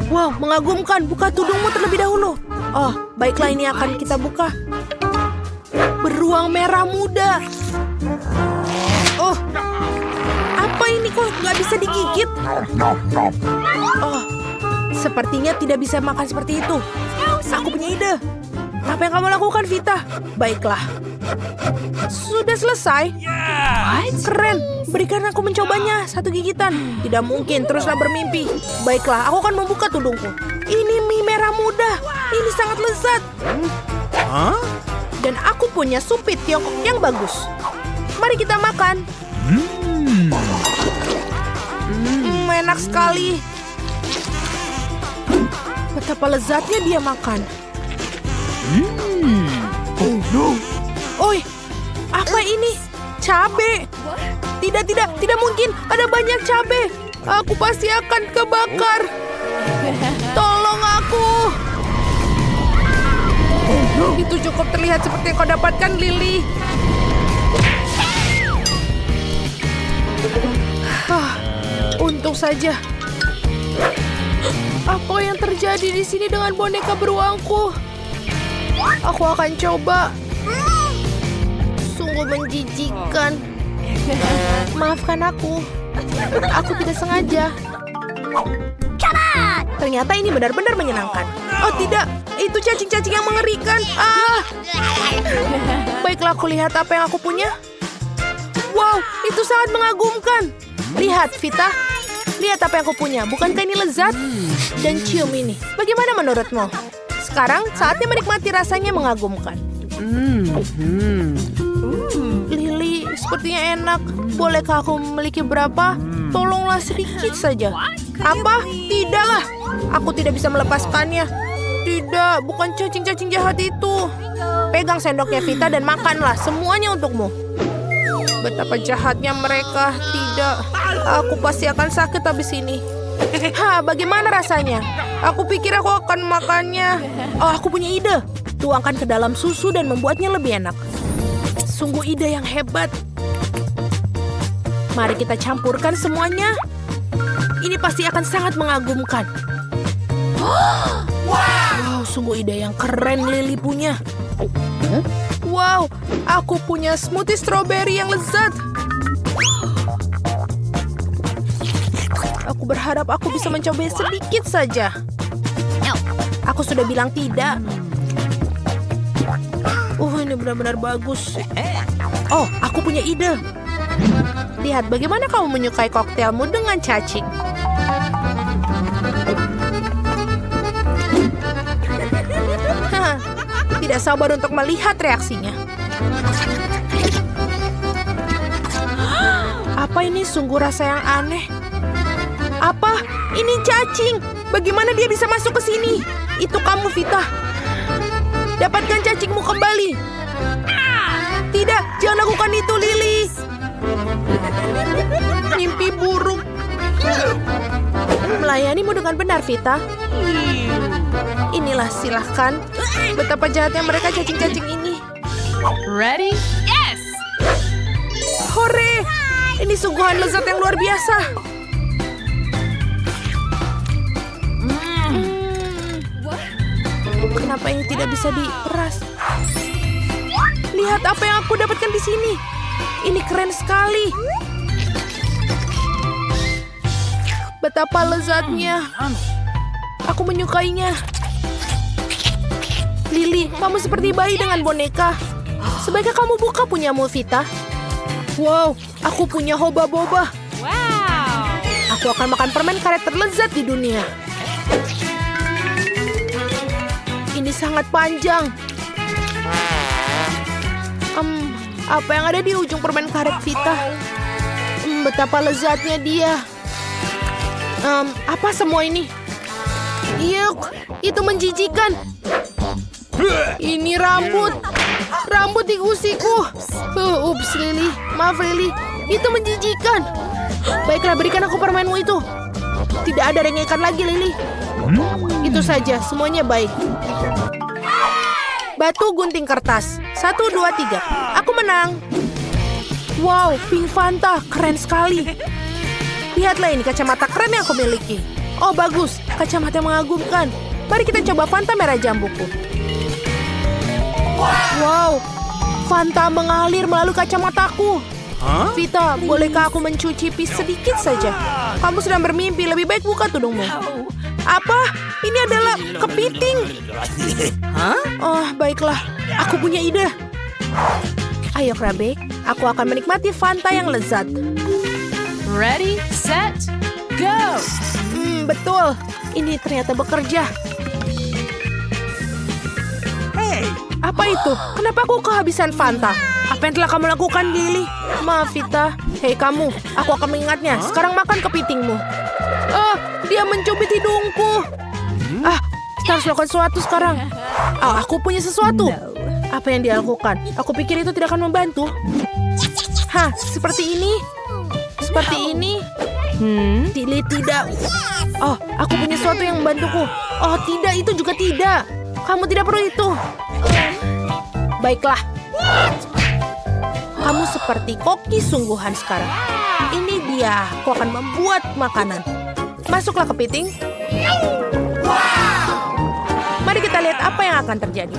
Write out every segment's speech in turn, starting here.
Wow, mengagumkan. Buka tudungmu terlebih dahulu. Oh, baiklah ini akan kita buka. Beruang merah muda. Oh, apa ini kok nggak bisa digigit? Oh, sepertinya tidak bisa makan seperti itu. Aku punya ide. Apa yang kamu lakukan, Vita? Baiklah. Sudah selesai? Keren. Berikan aku mencobanya. Satu gigitan. Tidak mungkin. Teruslah bermimpi. Baiklah, aku akan membuka tudungku. Ini mie merah muda. Ini sangat lezat. Dan aku punya sumpit Tiongkok yang bagus. Mari kita makan. Enak sekali. Betapa lezatnya dia makan. Oi, apa ini? Cabe. Tidak mungkin. Ada banyak cabe. Aku pasti akan kebakar. Tolong aku. Itu cukup terlihat seperti yang kau dapatkan, Lily. Untung saja. Apa yang terjadi di sini dengan boneka beruangku? Aku akan coba. Sungguh menjijikan. Maafkan aku. Aku tidak sengaja. Ternyata ini benar-benar menyenangkan. Oh tidak, itu cacing-cacing yang mengerikan. Baiklah, aku lihat apa yang aku punya. Wow, itu sangat mengagumkan. Lihat, Vita. Lihat apa yang aku punya. Bukankah ini lezat? Dan cium ini. Bagaimana menurutmu? Sekarang saatnya menikmati rasanya mengagumkan. Lily, sepertinya enak. Bolehkah aku memiliki berapa? Tolonglah sedikit saja. Apa? Tidaklah. Aku tidak bisa melepaskannya. Tidak, bukan cacing-cacing jahat itu. Pegang sendoknya Vita dan makanlah. Semuanya untukmu. Betapa jahatnya mereka. Tidak, aku pasti akan sakit habis ini. Bagaimana rasanya? Aku pikir aku akan makannya. Oh, aku punya ide. Tuangkan ke dalam susu dan membuatnya lebih enak. Sungguh ide yang hebat. Mari kita campurkan semuanya. Ini pasti akan sangat mengagumkan. Wow, sungguh ide yang keren Lily punya. Wow, aku punya smoothie strawberry yang lezat. Aku berharap aku bisa mencobanya sedikit saja. Aku sudah bilang tidak. Ini benar-benar bagus. Oh, aku punya ide. Lihat bagaimana kamu menyukai koktailmu dengan cacing. Tidak sabar untuk melihat reaksinya. Apa ini sungguh rasa yang aneh? Apa? Ini cacing. Bagaimana dia bisa masuk ke sini? Itu kamu, Vita. Dapatkan cacingmu kembali. Tidak, jangan lakukan itu, Lily. Mimpi buruk. Melayanimu dengan benar, Vita. Inilah, silahkan. Betapa jahatnya mereka cacing-cacing ini. Ready? Yes! Hore! Ini sungguhan lezat yang luar biasa. Kenapa ini tidak bisa diperas? Lihat apa yang aku dapatkan di sini. Ini keren sekali. Betapa lezatnya. Aku menyukainya. Lily, kamu seperti bayi dengan boneka. Sebaiknya kamu buka punyamu, Vita. Wow, aku punya hoba-boba. Wow! Aku akan makan permen karet terlezat di dunia. Ini sangat panjang. Apa yang ada di ujung permen karet Vita? Betapa lezatnya dia. Apa semua ini? Yuk, itu menjijikan. Ini rambut. Rambut di gusiku. Ups, Lily. Maaf, Lily. Itu menjijikan. Baiklah, berikan aku permenmu itu. Tidak ada rengekan lagi, Lily. Itu saja, semuanya baik. Batu gunting kertas. 1, 2, 3. Aku menang. Wow, pink Fanta. Keren sekali. Lihatlah ini kacamata keren yang aku miliki. Oh bagus, kacamata mengagumkan. Mari kita coba Fanta merah jambuku. Wow, Fanta mengalir melalui kacamataku. Vita, bolehkah aku mencicipi sedikit saja? Kamu sedang bermimpi, lebih baik buka tudungmu. Apa? Ini adalah kepiting. Oh, baiklah. Aku punya ide. Ayo, Krabe. Aku akan menikmati Fanta yang lezat. Ready, set, go! Betul. Ini ternyata bekerja. Apa itu? Kenapa aku kehabisan Fanta? Apa yang telah kamu lakukan, Lily? Maaf, Vita. Hei kamu, aku akan mengingatnya. Sekarang makan kepitingmu. Dia mencubit hidungku. Kita harus lakukan sesuatu sekarang. Aku punya sesuatu. Apa yang dia lakukan? Aku pikir itu tidak akan membantu. Seperti ini. Seperti ini. Tidak. Aku punya sesuatu yang membantuku. Tidak, itu juga tidak. Kamu tidak perlu itu. Baiklah. Kamu seperti koki sungguhan sekarang. Ini dia. Aku akan membuat makanan. Masuklah kepiting. Mari kita lihat apa yang akan terjadi.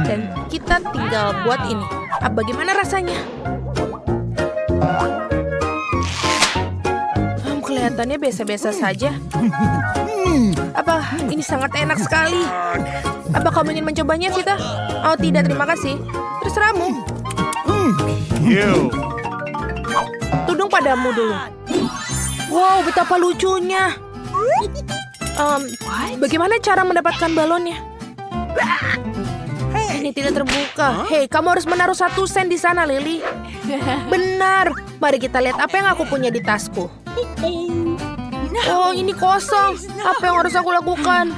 Dan kita tinggal buat ini. Bagaimana rasanya? Kelihatannya biasa-biasa saja. Apa ini sangat enak sekali? Apa kamu ingin mencobanya, Vita? Oh tidak, terima kasih. Terserahmu. Tudung padamu dulu. Wow, betapa lucunya. Bagaimana cara mendapatkan balonnya? Ini tidak terbuka. Hei, kamu harus menaruh 1 sen di sana, Lily. Benar. Mari kita lihat apa yang aku punya di tasku. Oh, ini kosong. Apa yang harus aku lakukan?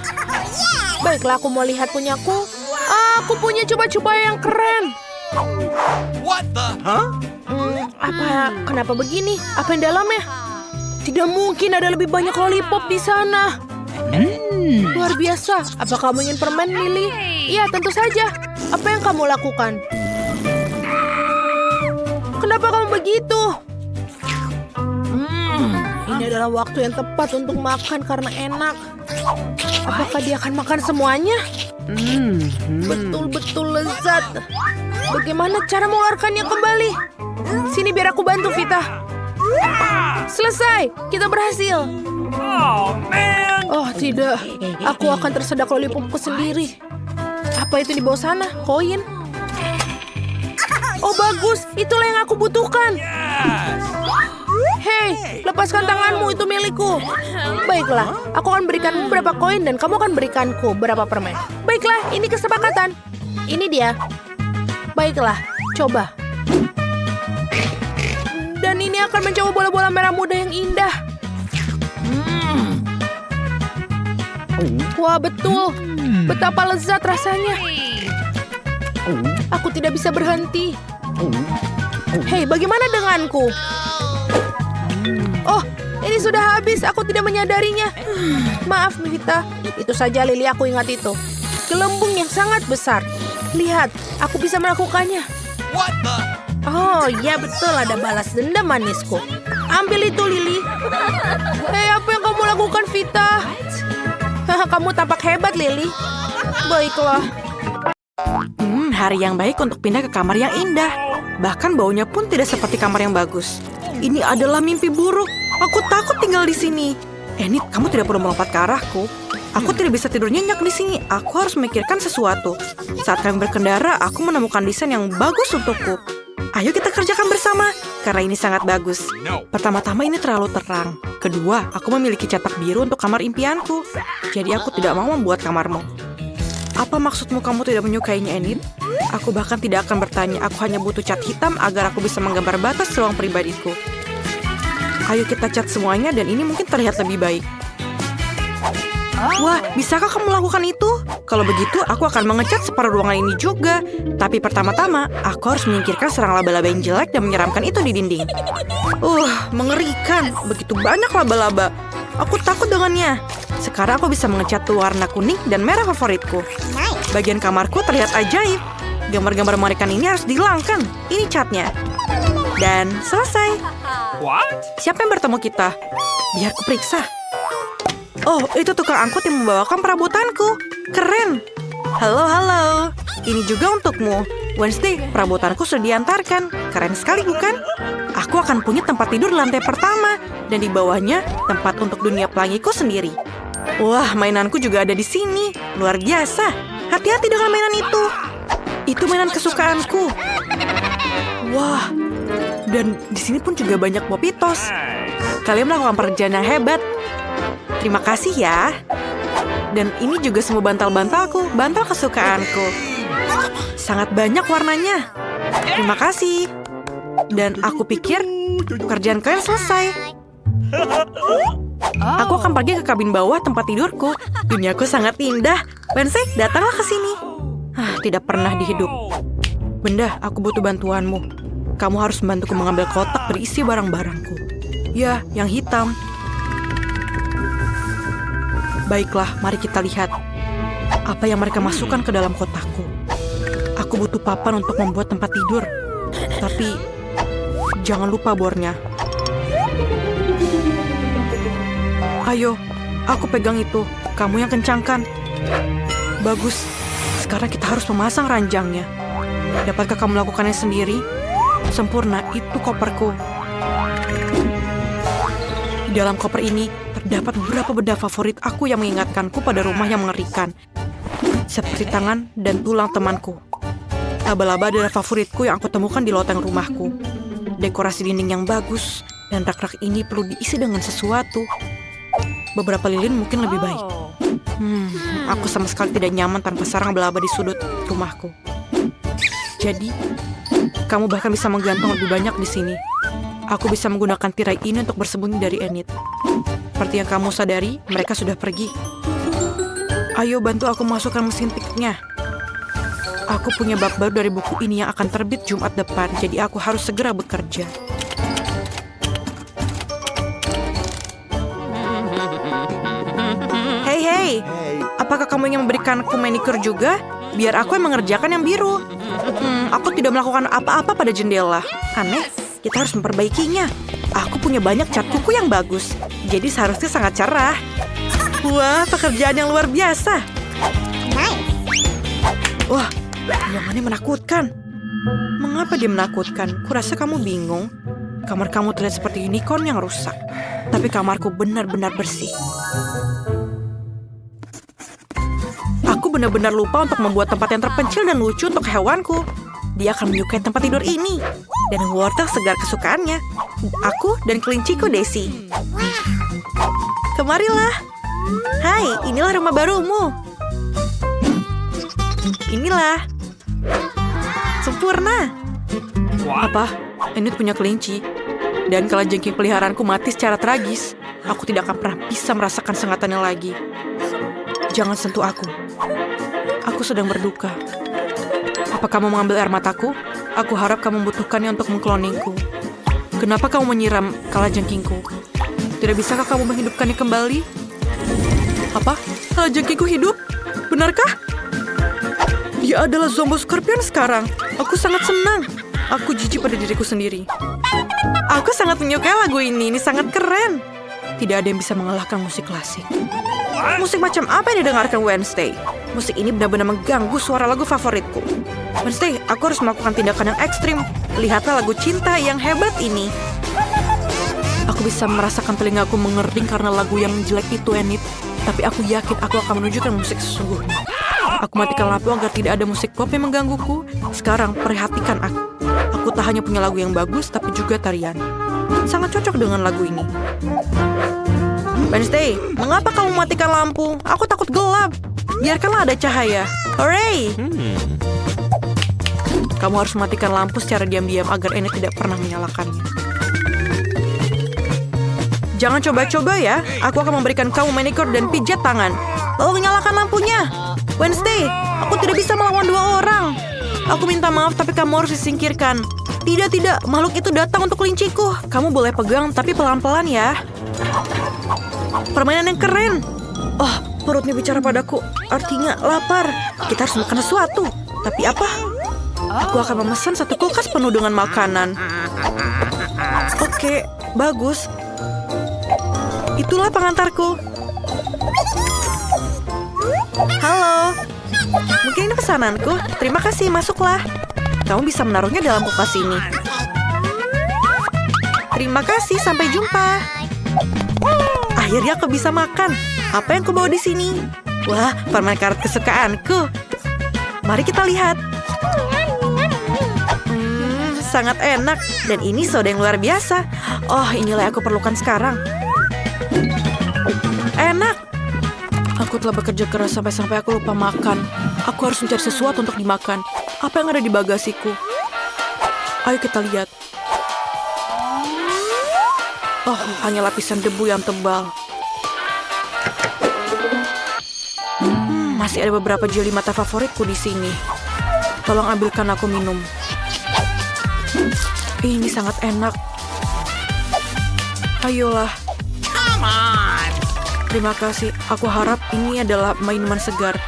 Baiklah, aku mau lihat punyaku. Aku punya coba-coba yang keren. Kenapa begini? Apa yang dalamnya? Tidak mungkin ada lebih banyak lollipop di sana. Luar biasa. Apa kamu ingin permen, Lily? Iya, tentu saja. Apa yang kamu lakukan? Kenapa kamu begitu? Ini adalah waktu yang tepat untuk makan karena enak. Apakah dia akan makan semuanya? Betul-betul lezat. Bagaimana cara mengeluarkannya kembali? Sini biar aku bantu, Vita. Selesai, kita berhasil. Oh tidak, aku akan tersedak lollipopku sendiri. Apa itu di bawah sana? Koin? Oh bagus, itulah yang aku butuhkan. Hei, lepaskan tanganmu, itu milikku. Baiklah, aku akan berikanmu berapa koin dan kamu akan berikanku berapa permen. Baiklah, ini kesepakatan. Ini dia. Baiklah, coba. Dan ini akan mencoba bola-bola merah muda yang indah. Wah, betul. Betapa lezat rasanya. Aku tidak bisa berhenti. Hei, bagaimana denganku? Oh, ini sudah habis. Aku tidak menyadarinya. Maaf, Vita. Itu saja, Lily, aku ingat itu. Gelembung yang sangat besar. Lihat, aku bisa melakukannya. Oh, ya betul, ada balas dendam manisku. Ambil itu, Lily. Hei, apa yang kamu lakukan, Vita? Kamu tampak hebat, Lily. Baiklah. Hari yang baik untuk pindah ke kamar yang indah. Bahkan baunya pun tidak seperti kamar yang bagus. Ini adalah mimpi buruk. Aku takut tinggal di sini. Enid, kamu tidak perlu melompat ke arahku. Aku tidak bisa tidur nyenyak di sini. Aku harus memikirkan sesuatu. Saat kami berkendara, aku menemukan desain yang bagus untukku. Ayo kita kerjakan bersama, karena ini sangat bagus. Pertama-tama ini terlalu terang. Kedua, aku memiliki cetak biru untuk kamar impianku. Jadi aku tidak mau membuat kamarmu. Apa maksudmu kamu tidak menyukainya, Enid? Aku bahkan tidak akan bertanya. Aku hanya butuh cat hitam agar aku bisa menggambar batas ruang pribadiku. Ayo kita cat semuanya dan ini mungkin terlihat lebih baik. Wah, bisakah kamu melakukan itu? Kalau begitu, aku akan mengecat separuh ruangan ini juga. Tapi pertama-tama, aku harus menyingkirkan serang laba-laba yang jelek dan menyeramkan itu di dinding. Mengerikan. Begitu banyak laba-laba. Aku takut dengannya. Sekarang aku bisa mengecat warna kuning dan merah favoritku. Bagian kamarku terlihat ajaib. Gambar-gambar mengerikan ini harus dihilangkan. Ini catnya. Dan selesai. Siapa yang bertemu kita? Biar ku periksa. Oh, itu tukang angkut yang membawakan perabotanku. Keren. Halo. Ini juga untukmu. Wednesday, perabotanku sudah diantarkan. Keren sekali, bukan? Aku akan punya tempat tidur di lantai pertama. Dan di bawahnya, tempat untuk dunia pelangiku sendiri. Wah, mainanku juga ada di sini. Luar biasa. Hati-hati dengan mainan itu. Itu mainan kesukaanku. Wah, dan di sini pun juga banyak Popitos. Kalian melakukan pekerjaan yang hebat. Terima kasih ya. Dan ini juga semua bantal-bantalku, bantal kesukaanku. Sangat banyak warnanya. Terima kasih. Dan aku pikir pekerjaan kalian selesai. Aku akan pergi ke kabin bawah tempat tidurku. Duniaku sangat indah. Wednesday, datanglah ke sini. Tidak pernah di hidup. Benda, aku butuh bantuanmu. Kamu harus membantuku mengambil kotak berisi barang-barangku. Ya, yang hitam. Baiklah, mari kita lihat. Apa yang mereka masukkan ke dalam kotakku. Aku butuh papan untuk membuat tempat tidur. Tapi, jangan lupa bornya. Ayo, aku pegang itu. Kamu yang kencangkan. Bagus. Sekarang kita harus memasang ranjangnya. Dapatkah kamu melakukannya sendiri? Sempurna, itu koperku. Di dalam koper ini terdapat beberapa benda favorit aku yang mengingatkanku pada rumah yang mengerikan. Seperti tangan dan tulang temanku. Laba-laba adalah favoritku yang aku temukan di loteng rumahku. Dekorasi dinding yang bagus, dan rak-rak ini perlu diisi dengan sesuatu. Beberapa lilin mungkin lebih baik. Aku sama sekali tidak nyaman tanpa sarang laba-laba di sudut rumahku. Jadi, kamu bahkan bisa menggantung lebih banyak di sini. Aku bisa menggunakan tirai ini untuk bersembunyi dari Enid. Seperti yang kamu sadari, mereka sudah pergi. Ayo bantu aku masukkan mesin tiknya. Aku punya bab baru dari buku ini yang akan terbit Jumat depan, jadi aku harus segera bekerja. Hei, apakah kamu ingin memberikanku manicure juga? Biar aku yang mengerjakan yang biru. Aku tidak melakukan apa-apa pada jendela. Aneh, kita harus memperbaikinya. Aku punya banyak cat kuku yang bagus, jadi seharusnya sangat cerah. Wah, pekerjaan yang luar biasa. Wah, ruangannya menakutkan. Mengapa dia menakutkan? Kurasa kamu bingung. Kamar kamu terlihat seperti unicorn yang rusak. Tapi kamarku benar-benar bersih. Aku benar-benar lupa untuk membuat tempat yang terpencil dan lucu untuk hewanku. Dia akan menyukai tempat tidur ini. Dan wortel segar kesukaannya. Aku dan kelinciku Daisy. Kemarilah. Hai, inilah rumah barumu. Inilah. Sempurna. Apa? Enid punya kelinci. Dan kalajengking peliharaanku mati secara tragis, aku tidak akan pernah bisa merasakan sengatannya lagi. Jangan sentuh aku. Aku sedang berduka. Apa kamu mengambil air mataku? Aku harap kamu membutuhkannya untuk mengkloningku. Kenapa kamu menyiram kalajengkingku? Tidak bisakah kamu menghidupkannya kembali? Apa? Kalajengkingku hidup? Benarkah? Dia adalah Zombo Scorpion sekarang. Aku sangat senang. Aku jijik pada diriku sendiri. Aku sangat menyukai lagu ini. Ini sangat keren. Tidak ada yang bisa mengalahkan musik klasik. Musik macam apa yang didengarkan Wednesday? Musik ini benar-benar mengganggu suara lagu favoritku. Wednesday, aku harus melakukan tindakan yang ekstrim. Lihatlah lagu cinta yang hebat ini. Aku bisa merasakan telingaku mengering karena lagu yang jelek itu, Enid. Tapi aku yakin aku akan menunjukkan musik sesungguhnya. Aku matikan lampu agar tidak ada musik pop yang menggangguku. Sekarang, perhatikan aku. Aku tak hanya punya lagu yang bagus, tapi juga tarian. Sangat cocok dengan lagu ini. Wednesday, mengapa kamu mematikan lampu? Aku takut gelap. Biarkanlah ada cahaya. Hooray! Kamu harus mematikan lampu secara diam-diam agar Enid tidak pernah menyalakannya. Jangan coba-coba ya. Aku akan memberikan kamu manicure dan pijat tangan. Lalu nyalakan lampunya. Wednesday, aku tidak bisa melawan dua orang. Aku minta maaf, tapi kamu harus disingkirkan. Tidak, makhluk itu datang untuk kelinciku. Kamu boleh pegang, tapi pelan-pelan ya. Permainan yang keren. Oh, perutnya bicara padaku. Artinya lapar. Kita harus makan sesuatu. Tapi apa? Aku akan memesan satu kulkas penuh dengan makanan. Oke, bagus. Itulah pengantarku. Halo. Mungkin ini pesananku. Terima kasih, masuklah. Kamu bisa menaruhnya dalam kulkas ini. Terima kasih, sampai jumpa. Akhirnya aku bisa makan. Apa yang aku bawa di sini? Wah, permen karet kesukaanku. Mari kita lihat. Sangat enak. Dan ini soda yang luar biasa. Oh, inilah yang aku perlukan sekarang. Enak. Aku telah bekerja keras sampai aku lupa makan. Aku harus mencari sesuatu untuk dimakan. Apa yang ada di bagasiku? Ayo kita lihat. Oh, hanya lapisan debu yang tebal. Masih ada beberapa jeli mata favoritku di sini. Tolong ambilkan aku minum. Ini sangat enak. Ayolah. Come on. Terima kasih. Aku harap ini adalah minuman segar.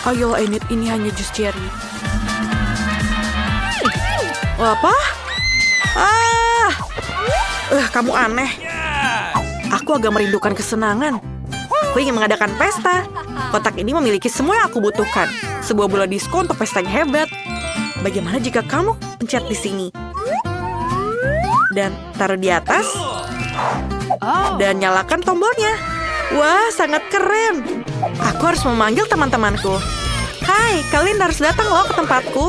Ayolah, Enid. Ini hanya jus cherry. Apa? Kamu aneh. Aku agak merindukan kesenangan. Aku ingin mengadakan pesta. Kotak ini memiliki semua yang aku butuhkan. Sebuah bola disko untuk pesta yang hebat. Bagaimana jika kamu pencet di sini? Dan taruh di atas. Dan nyalakan tombolnya. Wah, sangat keren. Aku harus memanggil teman-temanku. Hai, kalian harus datang loh ke tempatku.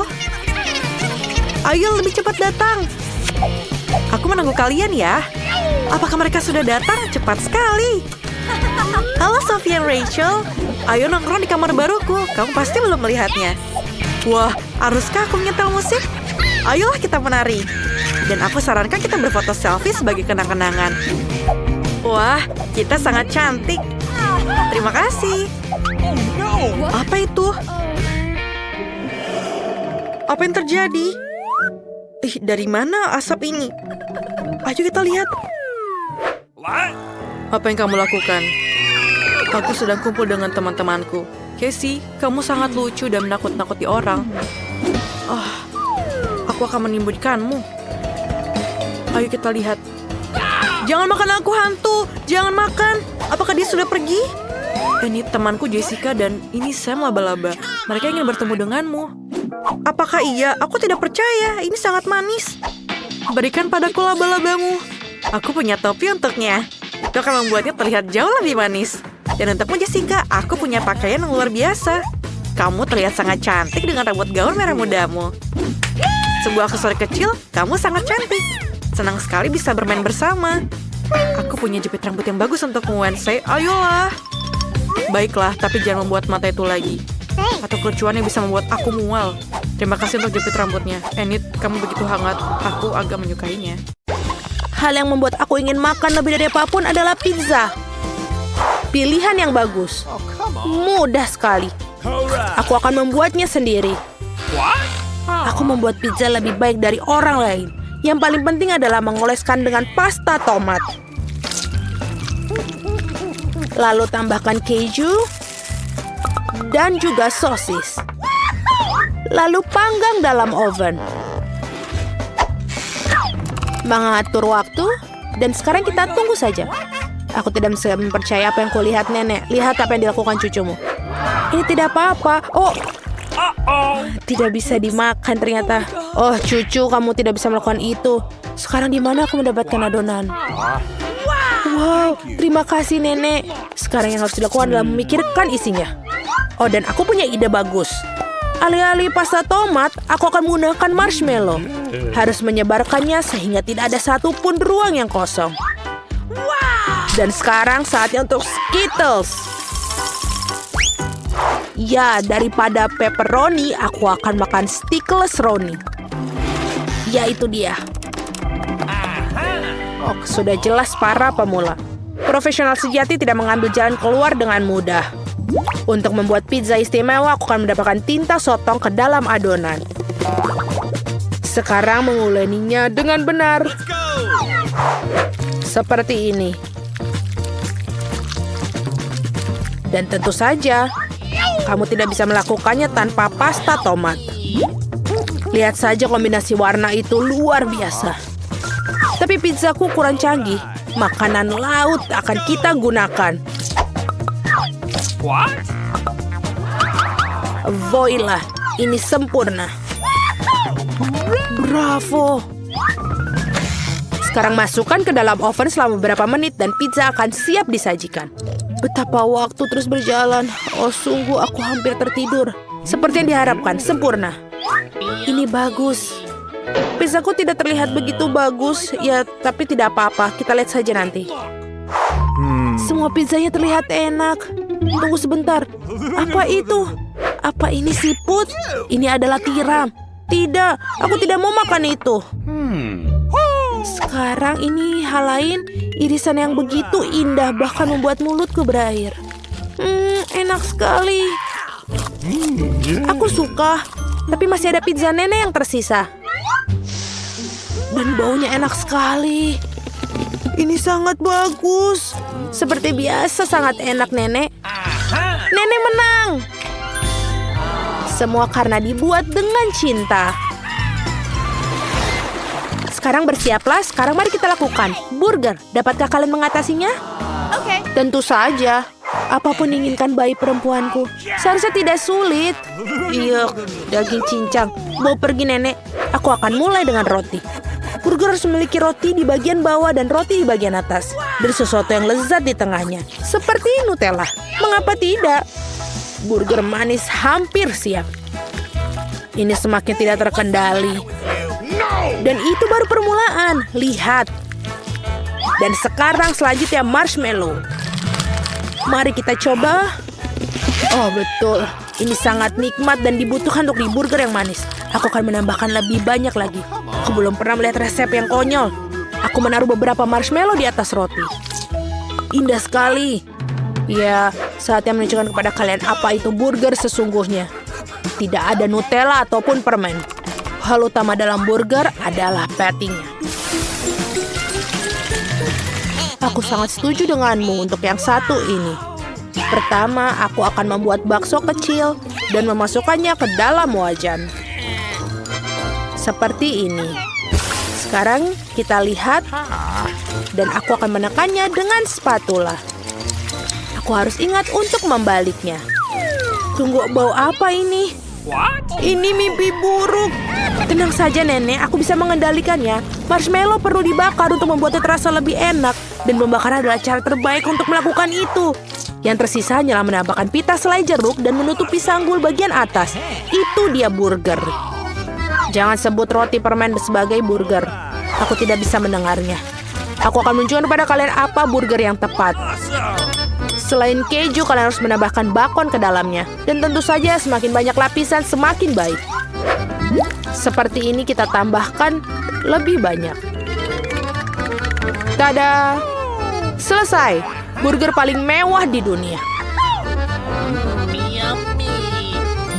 Ayo lebih cepat datang. Aku menunggu kalian ya. Apakah mereka sudah datang? Cepat sekali. Halo Sophie dan Rachel. Ayo nongkrong di kamar baruku. Kamu pasti belum melihatnya. Wah, haruskah aku menyetel musik? Ayolah kita menari. Dan aku sarankan kita berfoto selfie sebagai kenang-kenangan. Wah, kita sangat cantik. Terima kasih. Apa itu? Apa yang terjadi? Dari mana asap ini? Ayo kita lihat. Apa yang kamu lakukan? Aku sedang kumpul dengan teman-temanku. Casey, kamu sangat lucu dan menakut-nakuti orang. Aku akan menimbulkanmu. Ayo kita lihat. Jangan makan aku, hantu. Jangan makan. Apakah dia sudah pergi? Ini temanku Jessica dan ini Sam laba-laba. Mereka ingin bertemu denganmu. Apakah iya? Aku tidak percaya. Ini sangat manis. Berikan padaku laba-labamu. Aku punya topi untuknya. Itu akan membuatnya terlihat jauh lebih manis. Dan untukmu Jessica, aku punya pakaian yang luar biasa. Kamu terlihat sangat cantik dengan rambut gaun merah mudamu. Sebuah aksesoris kecil, kamu sangat cantik. Senang sekali bisa bermain bersama. Aku punya jepit rambut yang bagus untukmu, Wednesday. Ayolah. Baiklah, tapi jangan membuat mata itu lagi. Atau kelucuan yang bisa membuat aku mual. Terima kasih untuk jepit rambutnya. Enid, kamu begitu hangat. Aku agak menyukainya. Hal yang membuat aku ingin makan lebih dari apapun adalah pizza. Pilihan yang bagus. Mudah sekali. Aku akan membuatnya sendiri. Aku membuat pizza lebih baik dari orang lain. Yang paling penting adalah mengoleskan dengan pasta tomat. Lalu tambahkan keju dan juga sosis. Lalu panggang dalam oven. Mengatur waktu dan sekarang kita tunggu saja. Aku tidak bisa mempercayai apa yang kulihat, Nenek. Lihat apa yang dilakukan cucumu. Ini tidak apa-apa. Oh, tidak bisa dimakan ternyata. Oh, cucu, kamu tidak bisa melakukan itu. Sekarang di mana aku mendapatkan adonan? Wow, terima kasih, Nenek. Sekarang yang harus dilakukan adalah memikirkan isinya. Oh, dan aku punya ide bagus. Alih-alih pasta tomat, aku akan menggunakan marshmallow. Harus menyebarkannya sehingga tidak ada satupun ruang yang kosong. Dan sekarang saatnya untuk Skittles. Ya, daripada pepperoni, aku akan makan Stickless Roni. Ya, itu dia. Oh, sudah jelas para pemula. Profesional sejati tidak mengambil jalan keluar dengan mudah. Untuk membuat pizza istimewa, aku akan mendapatkan tinta sotong ke dalam adonan. Sekarang menguleninya dengan benar. Seperti ini. Dan tentu saja, kamu tidak bisa melakukannya tanpa pasta tomat. Lihat saja kombinasi warna itu luar biasa. Tapi pizzaku kurang canggih. Makanan laut akan kita gunakan. Voila, ini sempurna. Bravo. Sekarang masukkan ke dalam oven selama beberapa menit dan pizza akan siap disajikan. Betapa waktu terus berjalan. Oh, sungguh aku hampir tertidur. Seperti yang diharapkan, sempurna. Ini bagus. Pizzaku tidak terlihat begitu bagus. Ya, tapi tidak apa-apa. Kita lihat saja nanti. Semua pizzanya terlihat enak. Tunggu sebentar. Apa itu? Apa ini siput? Ini adalah tiram. Tidak, aku tidak mau makan itu. Sekarang ini hal lain. Irisan yang begitu indah bahkan membuat mulutku berair. Enak sekali. Aku suka. Tapi masih ada pizza nenek yang tersisa. Dan baunya enak sekali. Ini sangat bagus. Seperti biasa sangat enak, Nenek. Nenek menang. Semua karena dibuat dengan cinta. Sekarang bersiaplah. Sekarang mari kita lakukan. Burger. Dapatkah kalian mengatasinya? Okay. Tentu saja. Apapun diinginkan bayi perempuanku. Seharusnya tidak sulit. Iya, daging cincang. Mau pergi, Nenek. Aku akan mulai dengan roti. Burger harus memiliki roti di bagian bawah dan roti di bagian atas. Dan sesuatu yang lezat di tengahnya. Seperti Nutella. Mengapa tidak? Burger manis hampir siap. Ini semakin tidak terkendali. Dan itu baru permulaan. Lihat. Dan sekarang selanjutnya marshmallow. Mari kita coba. Oh, betul. Ini sangat nikmat dan dibutuhkan untuk di burger yang manis. Aku akan menambahkan lebih banyak lagi. Aku belum pernah melihat resep yang konyol. Aku menaruh beberapa marshmallow di atas roti. Indah sekali. Ya, saatnya menunjukkan kepada kalian apa itu burger sesungguhnya. Tidak ada Nutella ataupun permen. Hal utama dalam burger adalah patty-nya. Aku sangat setuju denganmu untuk yang satu ini. Pertama, aku akan membuat bakso kecil dan memasukkannya ke dalam wajan. Seperti ini. Sekarang kita lihat. Dan aku akan menekannya dengan spatula. Aku harus ingat untuk membaliknya. Tunggu, bau apa ini? Ini mimpi buruk. Tenang saja, Nenek. Aku bisa mengendalikannya. Marshmallow perlu dibakar untuk membuatnya terasa lebih enak. Dan membakar adalah cara terbaik untuk melakukan itu. Yang tersisa hanyalah menambahkan pita selai jeruk dan menutupi sanggul bagian atas. Itu dia burger. Jangan sebut roti permen sebagai burger. Aku tidak bisa mendengarnya. Aku akan menunjukkan kepada kalian apa burger yang tepat. Selain keju, kalian harus menambahkan bakon ke dalamnya. Dan tentu saja semakin banyak lapisan semakin baik. Seperti ini kita tambahkan lebih banyak. Tada! Selesai. Burger paling mewah di dunia.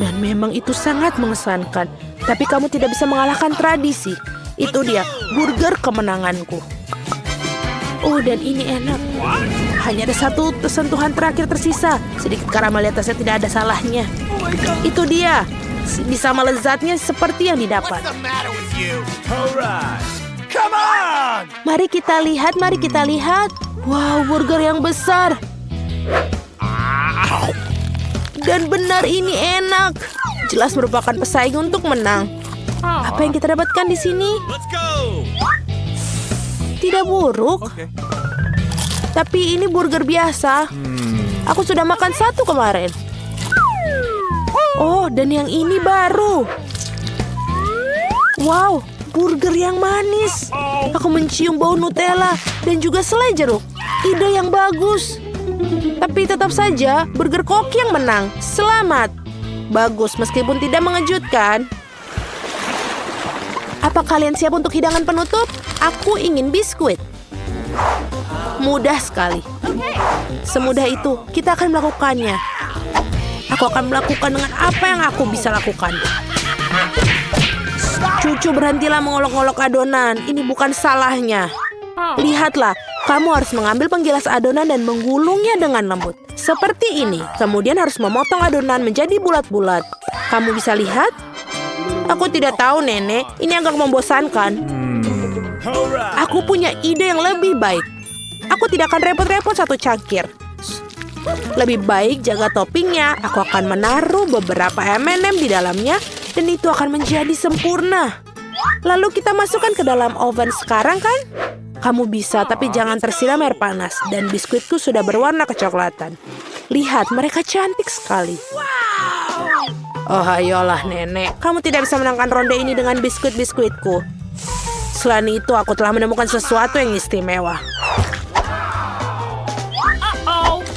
Dan memang itu sangat mengesankan. Tapi kamu tidak bisa mengalahkan tradisi. Itu dia, burger kemenanganku. Oh, dan ini enak. Hanya ada satu sentuhan terakhir tersisa. Sedikit karamel di atasnya tidak ada salahnya. Itu dia. Bisa melezatnya seperti yang didapat. Mari kita lihat, mari kita lihat. Wow, burger yang besar. Dan benar ini enak. Jelas merupakan pesaing untuk menang. Apa yang kita dapatkan di sini? Tidak buruk. Tapi ini burger biasa. Aku sudah makan satu kemarin. Oh, dan yang ini baru. Wow, burger yang manis. Aku mencium bau Nutella dan juga selai jeruk. Ide yang bagus. Tapi tetap saja burger koki yang menang. Selamat. Bagus meskipun tidak mengejutkan. Apa kalian siap untuk hidangan penutup? Aku ingin biskuit. Mudah sekali. Semudah itu, kita akan melakukannya. Aku akan melakukan dengan apa yang aku bisa lakukan. Cucu, berhentilah mengolok-olok adonan. Ini bukan salahnya. Lihatlah, kamu harus mengambil penggilas adonan dan menggulungnya dengan lembut. Seperti ini. Kemudian harus memotong adonan menjadi bulat-bulat. Kamu bisa lihat? Aku tidak tahu, Nenek. Ini agak membosankan. Aku punya ide yang lebih baik. Aku tidak akan repot-repot satu cangkir. Lebih baik jaga toppingnya. Aku akan menaruh beberapa M&M di dalamnya dan itu akan menjadi sempurna. Lalu kita masukkan ke dalam oven sekarang kan? Kamu bisa, tapi jangan tersiram air panas. Dan biskuitku sudah berwarna kecoklatan. Lihat, mereka cantik sekali. Oh, ayolah nenek. Kamu tidak bisa menangkan ronde ini dengan biskuit-biskuitku. Selain itu, aku telah menemukan sesuatu yang istimewa.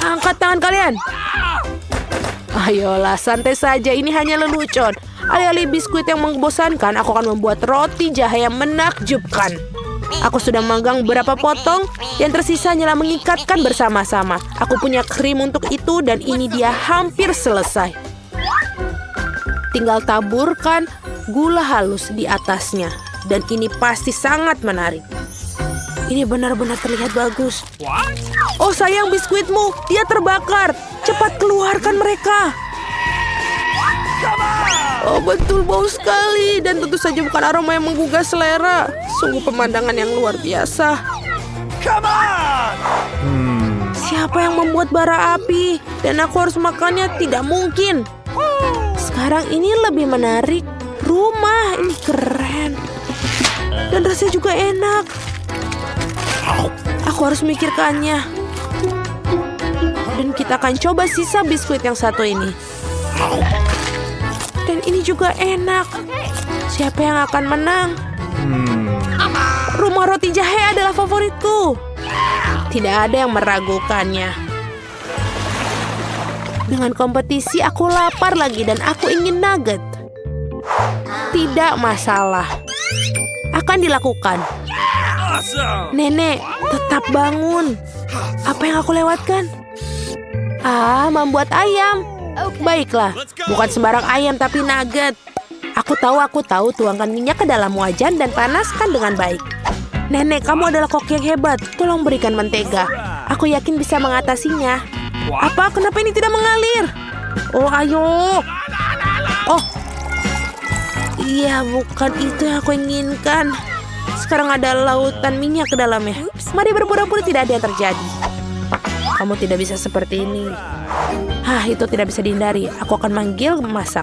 Angkat tangan kalian. Ayolah, santai saja. Ini hanya lelucon. Alih-alih biskuit yang membosankan, aku akan membuat roti jahe yang menakjubkan. Aku sudah memanggang beberapa potong, yang tersisa hanyalah mengikatkan bersama-sama. Aku punya krim untuk itu dan ini dia hampir selesai. Tinggal taburkan gula halus di atasnya. Dan ini pasti sangat menarik. Ini benar-benar terlihat bagus. Oh sayang biskuitmu, dia terbakar. Cepat keluarkan mereka. Oh betul bau sekali. Dan tentu saja bukan aroma yang menggugah selera. Sungguh pemandangan yang luar biasa. Siapa yang membuat bara api? Dan aku harus makannya? Tidak mungkin. Sekarang ini lebih menarik. Rumah ini keren. Dan rasanya juga enak. Aku harus memikirkannya. Dan kita akan coba sisa biskuit yang satu ini. Dan ini juga enak. Siapa yang akan menang? Rumah roti jahe adalah favoritku. Tidak ada yang meragukannya. Dengan kompetisi aku lapar lagi dan aku ingin nugget. Tidak masalah. Akan dilakukan. Nenek, tetap bangun. Apa yang aku lewatkan? Membuat ayam. Baiklah, bukan sembarang ayam tapi nugget. Aku tahu. Tuangkan minyak ke dalam wajan dan panaskan dengan baik. Nenek, kamu adalah kok yang hebat. Tolong berikan mentega. Aku yakin bisa mengatasinya. Apa? Kenapa ini tidak mengalir? Oh, ayo. Oh. Iya, bukan itu yang aku inginkan. Sekarang ada lautan minyak ke dalamnya. Mari berpura-pura tidak ada yang terjadi. Kamu tidak bisa seperti ini. Itu tidak bisa dihindari. Aku akan manggil memasak.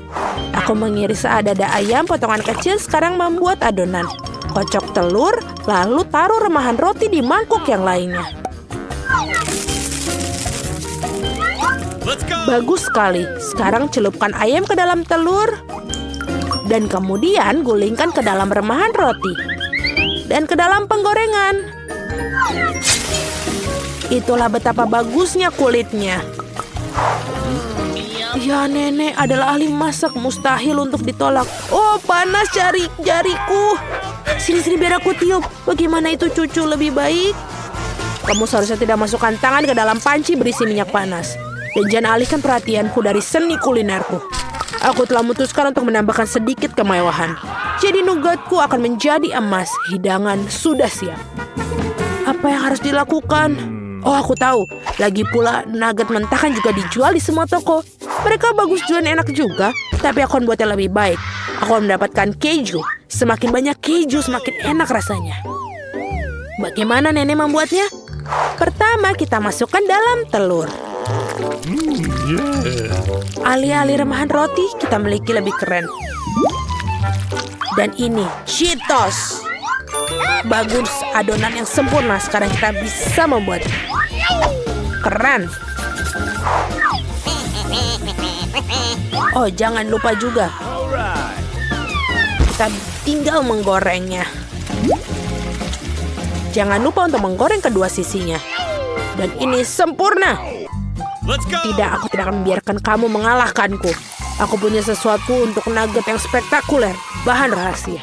Aku mengiris dada ayam potongan kecil. Sekarang membuat adonan. Kocok telur, lalu taruh remahan roti di mangkuk yang lainnya. Bagus sekali. Sekarang celupkan ayam ke dalam telur. Dan kemudian gulingkan ke dalam remahan roti. Dan ke dalam penggorengan. Itulah betapa bagusnya kulitnya. Ya, nenek adalah ahli masak. Mustahil untuk ditolak. Oh, panas jariku. Sini biar aku tiup. Bagaimana itu cucu, lebih baik? Kamu seharusnya tidak masukkan tangan ke dalam panci berisi minyak panas. Dan jangan alihkan perhatianku dari seni kulinerku. Aku telah memutuskan untuk menambahkan sedikit kemewahan. Jadi nuggetku akan menjadi emas. Hidangan sudah siap. Apa yang harus dilakukan? Oh, aku tahu. Lagi pula nugget mentah kan juga dijual di semua toko. Mereka bagus dan enak juga. Tapi aku akan buatnya lebih baik. Aku akan mendapatkan keju. Semakin banyak keju, semakin enak rasanya. Bagaimana nenek membuatnya? Pertama, kita masukkan dalam telur. Alih-alih remahan roti, kita memiliki lebih keren. Dan ini, Cheetos. Bagus, adonan yang sempurna. Sekarang kita bisa membuat. Keren. Oh, jangan lupa juga. Kita tinggal menggorengnya. Jangan lupa untuk menggoreng kedua sisinya. Dan ini sempurna. Tidak, aku tidak akan membiarkan kamu mengalahkanku. Aku punya sesuatu untuk nugget yang spektakuler. Bahan rahasia.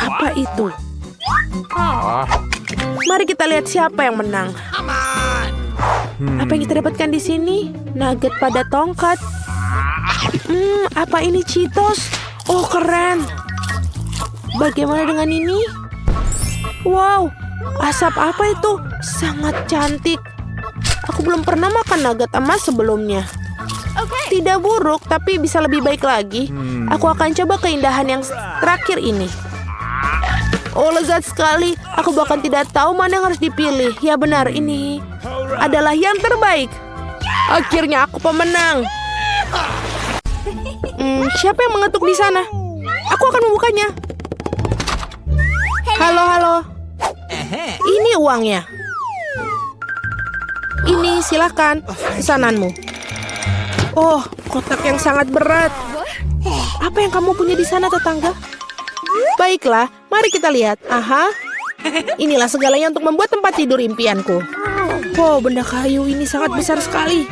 Apa itu? Mari kita lihat siapa yang menang. Apa yang kita dapatkan di sini? Nugget pada tongkat. Apa ini Cheetos? Oh, keren. Bagaimana dengan ini? Wow, asap apa itu? Sangat cantik. Aku belum pernah makan nugget emas sebelumnya. Tidak buruk, tapi bisa lebih baik lagi. Aku akan coba keindahan yang terakhir ini. Oh, lezat sekali. Aku bahkan tidak tahu mana yang harus dipilih. Ya benar, ini adalah yang terbaik. Akhirnya aku pemenang. Siapa yang mengetuk di sana? Aku akan membukanya. Halo, halo. Ini uangnya. Ini silakan pesananmu. Oh, kotak yang sangat berat. Apa yang kamu punya di sana, tetangga? Baiklah, mari kita lihat. Aha, inilah segalanya untuk membuat tempat tidur impianku. Wow, benda kayu ini sangat besar sekali.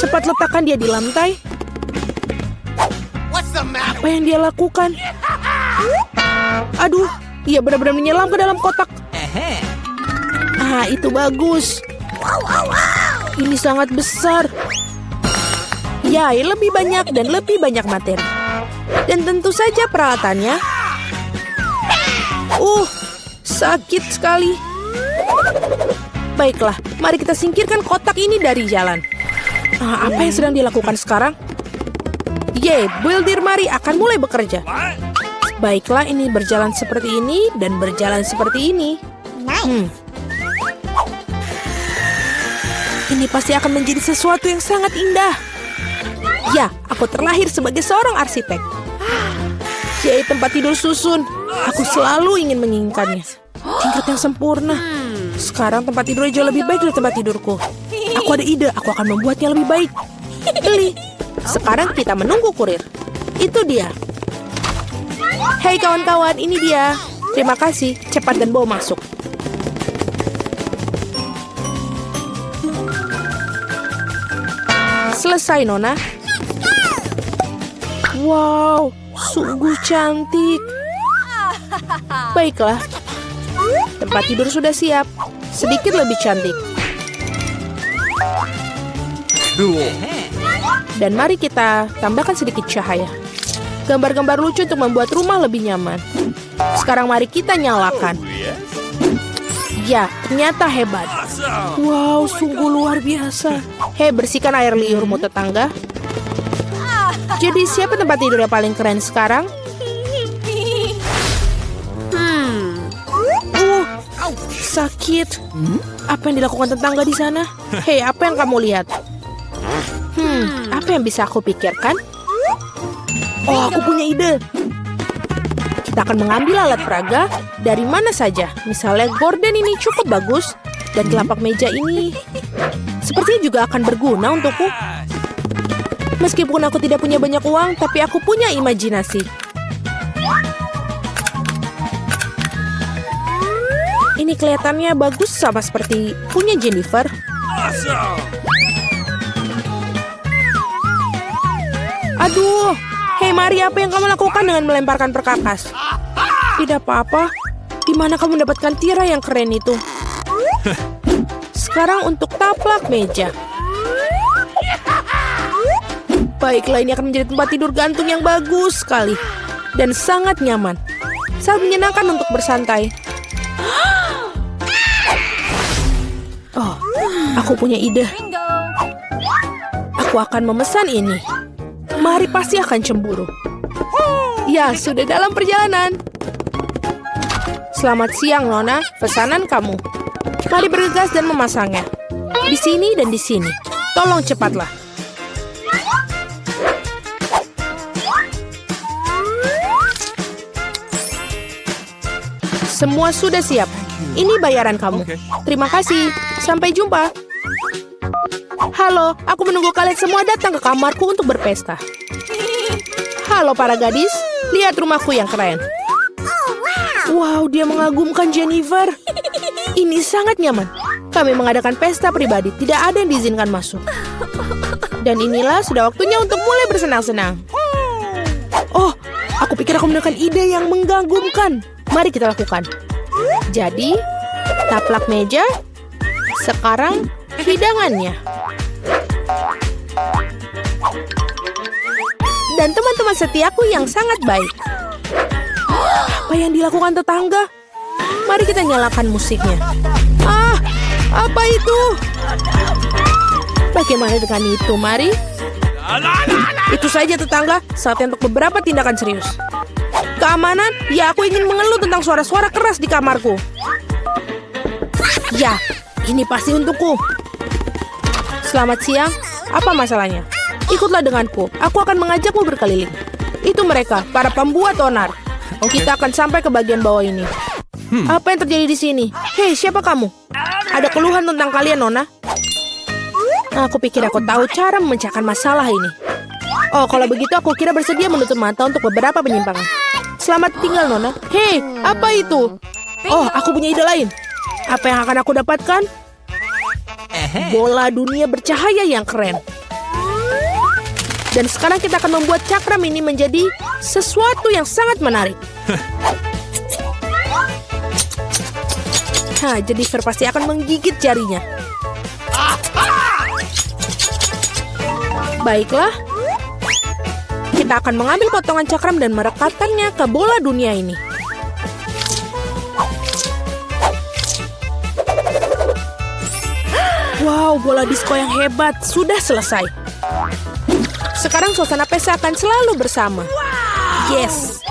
Cepat letakkan dia di lantai. Apa yang dia lakukan? Aduh, ia benar-benar menyelam ke dalam kotak. Ah, itu bagus. Ini sangat besar. Ya, lebih banyak dan lebih banyak materi. Dan tentu saja peralatannya. Sakit sekali. Baiklah, mari kita singkirkan kotak ini dari jalan. Apa yang sedang dilakukan sekarang? Builder Mari akan mulai bekerja. Baiklah, ini berjalan seperti ini dan berjalan seperti ini. Ini pasti akan menjadi sesuatu yang sangat indah. Ya, aku terlahir sebagai seorang arsitek. Tempat tidur susun. Aku selalu ingin menginginkannya. Tingkat yang sempurna. Sekarang tempat tidurnya jauh lebih baik dari tempat tidurku. Aku ada ide, aku akan membuatnya lebih baik. Beli. Sekarang kita menunggu kurir. Itu dia. Hei kawan-kawan, ini dia. Terima kasih, cepat dan bawa masuk. Selesai, Nona. Wow, sungguh cantik. Baiklah. Tempat tidur sudah siap. Sedikit lebih cantik. Dan mari kita tambahkan sedikit cahaya. Gambar-gambar lucu untuk membuat rumah lebih nyaman. Sekarang mari kita nyalakan. Ya, ternyata hebat. Wow, sungguh luar biasa. Hei, bersihkan air liurmu, tetangga. Jadi siapa tempat tidur yang paling keren sekarang? Sakit. Apa yang dilakukan tetangga di sana? Hei, apa yang kamu lihat? Apa yang bisa aku pikirkan? Oh, aku punya ide. Kita akan mengambil alat peraga dari mana saja. Misalnya gorden ini cukup bagus. Dan telapak meja ini sepertinya juga akan berguna untukku. Meskipun aku tidak punya banyak uang, tapi aku punya imajinasi. Ini kelihatannya bagus sama seperti punya Jennifer. Aduh, hei Mari, apa yang kamu lakukan dengan melemparkan perkakas? Tidak apa-apa. Di mana kamu mendapatkan tirai yang keren itu? Sekarang untuk taplak meja. Baiklah, ini akan menjadi tempat tidur gantung yang bagus sekali. Dan sangat nyaman. Sangat menyenangkan untuk bersantai. Oh, aku punya ide. Aku akan memesan ini. Mari pasti akan cemburu. Ya, sudah dalam perjalanan. Selamat siang, Nona. Pesanan kamu. Mari bergegas dan memasangnya. Di sini dan di sini. Tolong cepatlah. Semua sudah siap. Ini bayaran kamu. Terima kasih. Sampai jumpa. Halo, aku menunggu kalian semua datang ke kamarku untuk berpesta. Halo para gadis, lihat rumahku yang keren. Wow, dia mengagumkan Jennifer. Ini sangat nyaman. Kami mengadakan pesta pribadi, tidak ada yang diizinkan masuk. Dan inilah sudah waktunya untuk mulai bersenang-senang. Oh, aku pikir aku menemukan ide yang mengagumkan. Mari kita lakukan. Jadi, taplak meja. Sekarang, hidangannya. Dan teman-teman setiaku yang sangat baik. Apa yang dilakukan tetangga? Mari kita nyalakan musiknya. Apa itu? Bagaimana dengan itu, Mari? Itu saja tetangga, saatnya untuk beberapa tindakan serius. Keamanan? Ya, aku ingin mengeluh tentang suara-suara keras di kamarku. Ya, ini pasti untukku. Selamat siang, Apa masalahnya? Ikutlah denganku. Aku akan mengajakmu berkeliling. Itu mereka, para pembuat onar. Kita akan sampai ke bagian bawah ini. Apa yang terjadi di sini? Hei, siapa kamu? Ada keluhan tentang kalian, Nona? Aku pikir aku tahu cara memecahkan masalah ini. Oh, kalau begitu aku kira bersedia menutup mata untuk beberapa penyimpangan. Selamat tinggal, Nona. Hei, apa itu? Oh, aku punya ide lain. Apa yang akan aku dapatkan? Bola dunia bercahaya yang keren. Dan sekarang kita akan membuat cakram ini menjadi sesuatu yang sangat menarik. Jennifer pasti akan menggigit jarinya. Baiklah. Kita akan mengambil potongan cakram dan merekatkannya ke bola dunia ini. Wow, bola disko yang hebat. Sudah selesai. Sekarang suasana pesta akan selalu bersama. Yes.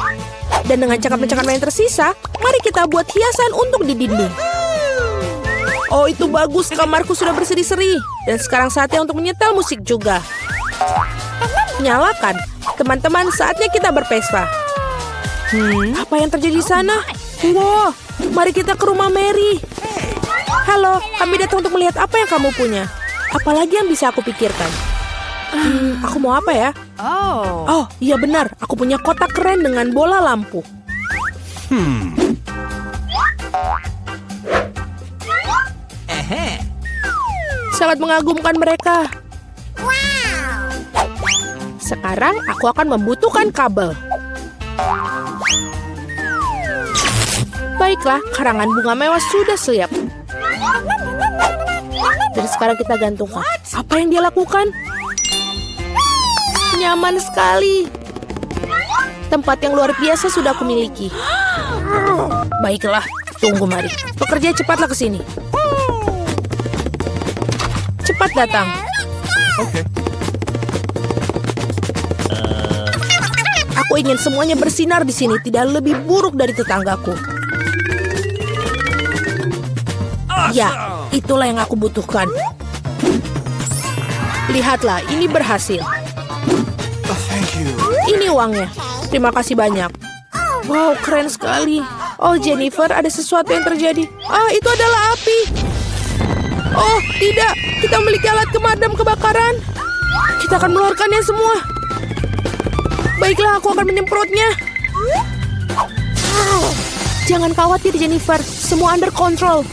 Dan dengan cakram-cakram yang tersisa, mari kita buat hiasan untuk di dinding. Oh, itu bagus. Kamarku sudah berseri-seri. Dan sekarang saatnya untuk menyetel musik juga. Nyalakan. Teman-teman, saatnya kita berpesta. Apa yang terjadi di sana? Wow, mari kita ke rumah Mary. Halo, kami datang untuk melihat apa yang kamu punya. Apalagi yang bisa aku pikirkan? Aku mau apa ya? Oh, iya benar. Aku punya kotak keren dengan bola lampu. Sangat mengagumkan mereka. Sekarang aku akan membutuhkan kabel. Baiklah, karangan bunga mewah sudah siap. Dan sekarang kita gantungkan. Apa yang dia lakukan? Nyaman sekali. Tempat yang luar biasa sudah aku miliki. Baiklah, tunggu mari. Pekerja cepatlah ke sini. Cepat datang. Okay. Aku ingin semuanya bersinar di sini, tidak lebih buruk dari tetanggaku. Ya, itulah yang aku butuhkan. Lihatlah, ini berhasil. Thank you. Ini uangnya. Terima kasih banyak. Wow, keren sekali. Oh, Jennifer, ada sesuatu yang terjadi. Itu adalah api. Oh, tidak. Kita memiliki alat pemadam kebakaran. Kita akan mengeluarkannya semua. Baiklah, aku akan menyemprotnya. Jangan khawatir, Jennifer. Semua under control.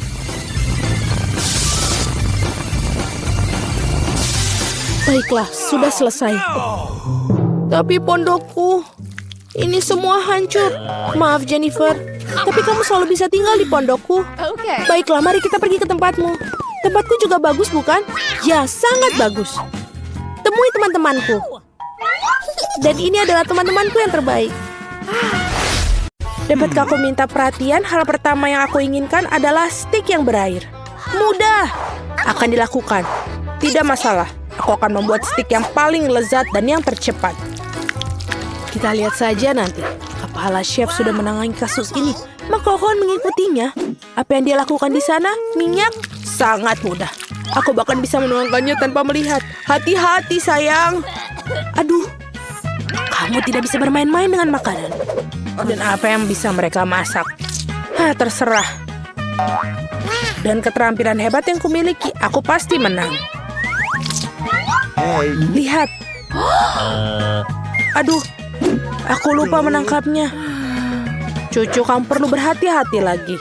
Baiklah, sudah selesai. Tapi pondokku, ini semua hancur. Maaf, Jennifer. Tapi kamu selalu bisa tinggal di pondokku. Okay. Baiklah, mari kita pergi ke tempatmu. Tempatku juga bagus, bukan? Ya, sangat bagus. Temui teman-temanku. Dan ini adalah teman-temanku yang terbaik. Dapatkah aku minta perhatian? Hal pertama yang aku inginkan adalah stik yang berair. Mudah. Akan dilakukan. Tidak masalah. Aku akan membuat stik yang paling lezat dan yang tercepat. Kita lihat saja nanti. Kepala chef sudah menangani kasus ini. Maka aku akan mengikutinya. Apa yang dia lakukan di sana? Minyak? Sangat mudah. Aku bahkan bisa menuangkannya tanpa melihat. Hati-hati, sayang. Aduh. Kamu tidak bisa bermain-main dengan makanan. Dan apa yang bisa mereka masak? Terserah. Dan keterampilan hebat yang kumiliki, aku pasti menang. Lihat. Aduh, aku lupa menangkapnya. Cucu, kamu perlu berhati-hati lagi.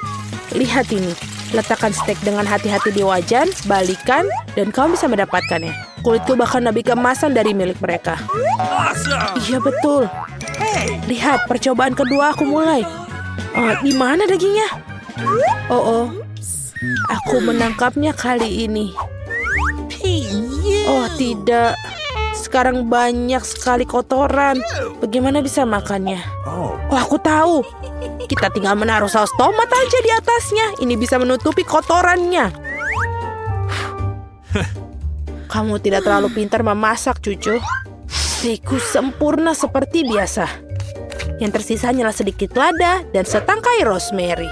Lihat ini. Letakkan steak dengan hati-hati di wajan, balikan, dan kamu bisa mendapatkannya. Kulitku bahkan lebih keemasan dari milik mereka. Iya, betul. Lihat, percobaan kedua aku mulai. Di mana dagingnya? Oh, aku menangkapnya kali ini. Oh, tidak. Sekarang banyak sekali kotoran. Bagaimana bisa makannya? Oh, aku tahu. Kita tinggal menaruh saus tomat aja di atasnya. Ini bisa menutupi kotorannya. Kamu tidak terlalu pintar memasak, cucu. Steakku sempurna seperti biasa. Yang tersisa hanyalah sedikit lada dan setangkai rosemary.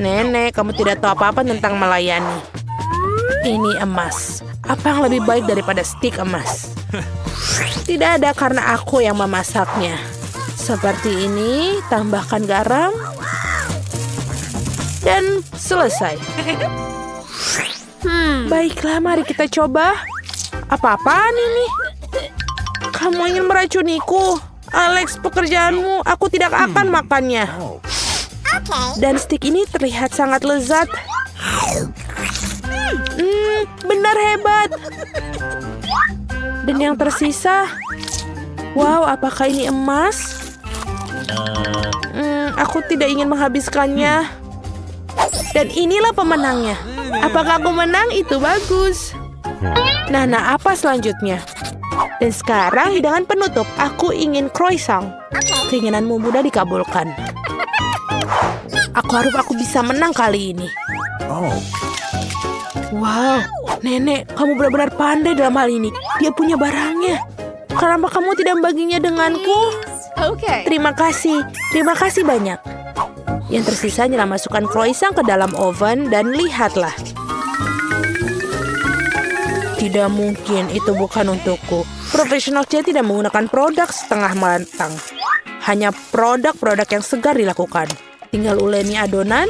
Nenek, kamu tidak tahu apa-apa tentang melayani. Ini emas. Apa yang lebih baik daripada stik emas? Tidak ada karena aku yang memasaknya. Seperti ini, tambahkan garam. Dan selesai. Baiklah, mari kita coba. Apa-apaan ini? Kamu ingin meracuniku? Alex, pekerjaanmu. Aku tidak akan makannya. Dan stik ini terlihat sangat lezat. Benar hebat. Dan yang tersisa, wow, apakah ini emas? Aku tidak ingin menghabiskannya. Dan inilah pemenangnya. Apakah aku menang? Itu bagus. Nah, apa selanjutnya? Dan sekarang hidangan penutup. Aku ingin croissant. Keinginanmu mudah dikabulkan. Aku harap aku bisa menang kali ini. Oh. Wow, Nenek, kamu benar-benar pandai dalam hal ini. Dia punya barangnya. Kenapa kamu tidak membaginya denganku? Okay. Terima kasih banyak. Yang tersisa hanyalah masukkan croissant ke dalam oven dan lihatlah. Tidak mungkin, itu bukan untukku. Profesional chef tidak menggunakan produk setengah matang. Hanya produk-produk yang segar dilakukan. Tinggal uleni adonan.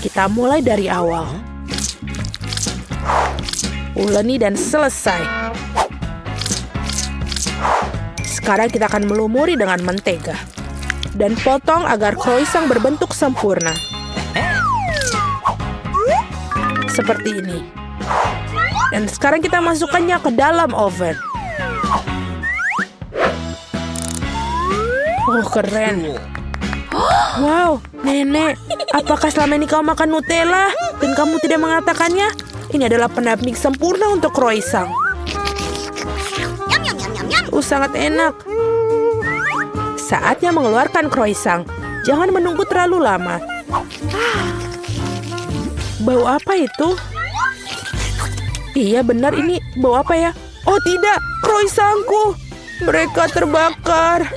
Kita mulai dari awal. Uleni dan selesai. Sekarang kita akan melumuri dengan mentega. Dan potong agar croissant berbentuk sempurna. Seperti ini. Dan sekarang kita masukkannya ke dalam oven. Oh, keren. Wow, Nenek, apakah selama ini kau makan Nutella dan kamu tidak mengatakannya? Ini adalah pendamping sempurna untuk croissant. Sangat enak. Saatnya mengeluarkan croissant. Jangan menunggu terlalu lama. Bau apa itu? Iya benar, ini bau apa ya? Oh tidak, croissantku. Mereka terbakar.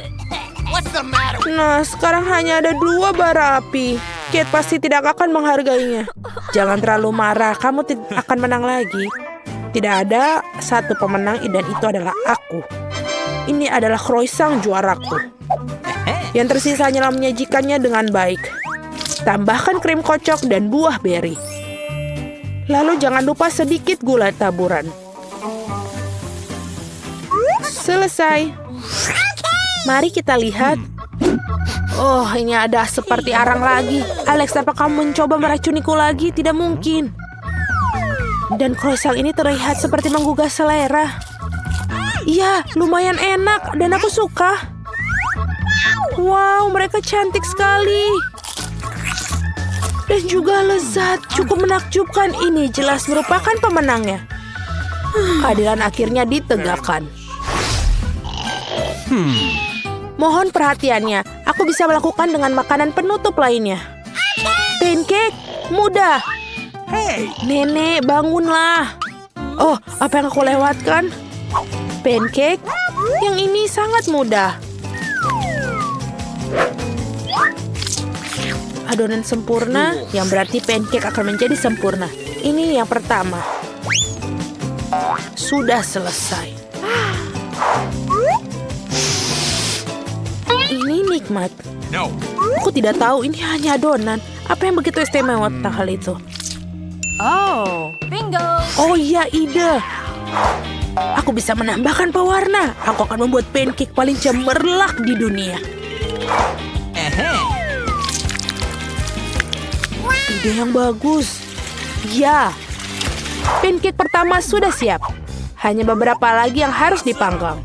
Nah, sekarang hanya ada 2 bara api. Kate pasti tidak akan menghargainya. Jangan terlalu marah, kamu akan menang lagi. Tidak ada satu pemenang dan itu adalah aku. Ini adalah croissant juaraku. Yang tersisa hanyalah menyajikannya dengan baik. Tambahkan krim kocok dan buah beri. Lalu jangan lupa sedikit gula taburan. Selesai. Mari kita lihat. Oh, ini ada seperti arang lagi. Alex, apa kamu mencoba meracuniku lagi? Tidak mungkin. Dan croissant ini terlihat seperti menggugah selera. Iya, lumayan enak dan aku suka. Wow, mereka cantik sekali. Dan juga lezat, cukup menakjubkan. Ini jelas merupakan pemenangnya. Keadilan akhirnya ditegakkan. Mohon perhatiannya, aku bisa melakukan dengan makanan penutup lainnya. Pancake, mudah. Nenek, bangunlah. Oh, apa yang aku lewatkan? Pancake, yang ini sangat mudah. Adonan sempurna, yang berarti pancake akan menjadi sempurna. Ini yang pertama. Sudah selesai. Ini nikmat. No. Aku tidak tahu, ini hanya adonan. Apa yang begitu istimewa tentang hal itu? Oh, bingo. Oh iya, ide. Aku bisa menambahkan pewarna. Aku akan membuat pancake paling cemerlang di dunia. Ide yang bagus. Ya, pancake pertama sudah siap. Hanya beberapa lagi yang harus dipanggang.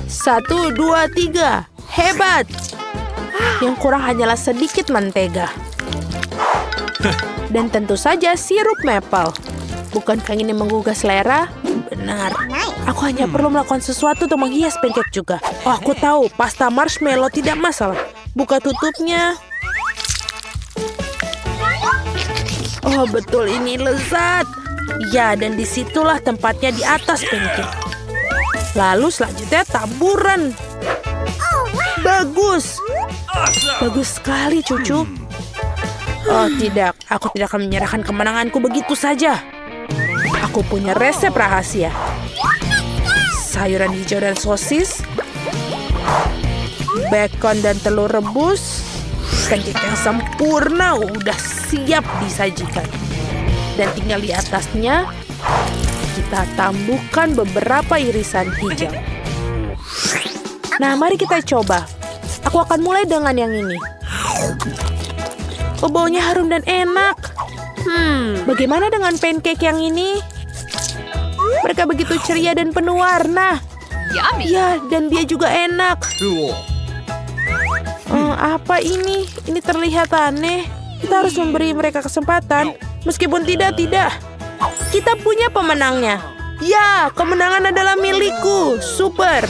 1, 2, 3. Hebat. Yang kurang hanyalah sedikit mentega. Dan tentu saja sirup maple. Bukankah ini menggugah selera? Benar. Aku hanya perlu melakukan sesuatu untuk menghias pancake juga. Oh, aku tahu. Pasta marshmallow tidak masalah. Buka tutupnya. Oh, betul, ini lezat. Ya, dan disitulah tempatnya di atas pancake. Lalu selanjutnya taburan. Bagus. Bagus sekali, cucu. Oh tidak, aku tidak akan menyerahkan kemenanganku begitu saja. Aku punya resep rahasia. Sayuran hijau dan sosis, bacon dan telur rebus, pancake yang sempurna udah siap disajikan. Dan tinggal di atasnya, kita tambahkan beberapa irisan hijau. Nah, mari kita coba. Aku akan mulai dengan yang ini. Oh, baunya harum dan enak. Bagaimana dengan pancake yang ini? Mereka begitu ceria dan penuh warna. Yummy. Ya, dan dia juga enak. Cool. Apa ini? Ini terlihat aneh. Kita harus memberi mereka kesempatan. Meskipun tidak. Kita punya pemenangnya. Ya, kemenangan adalah milikku. Super.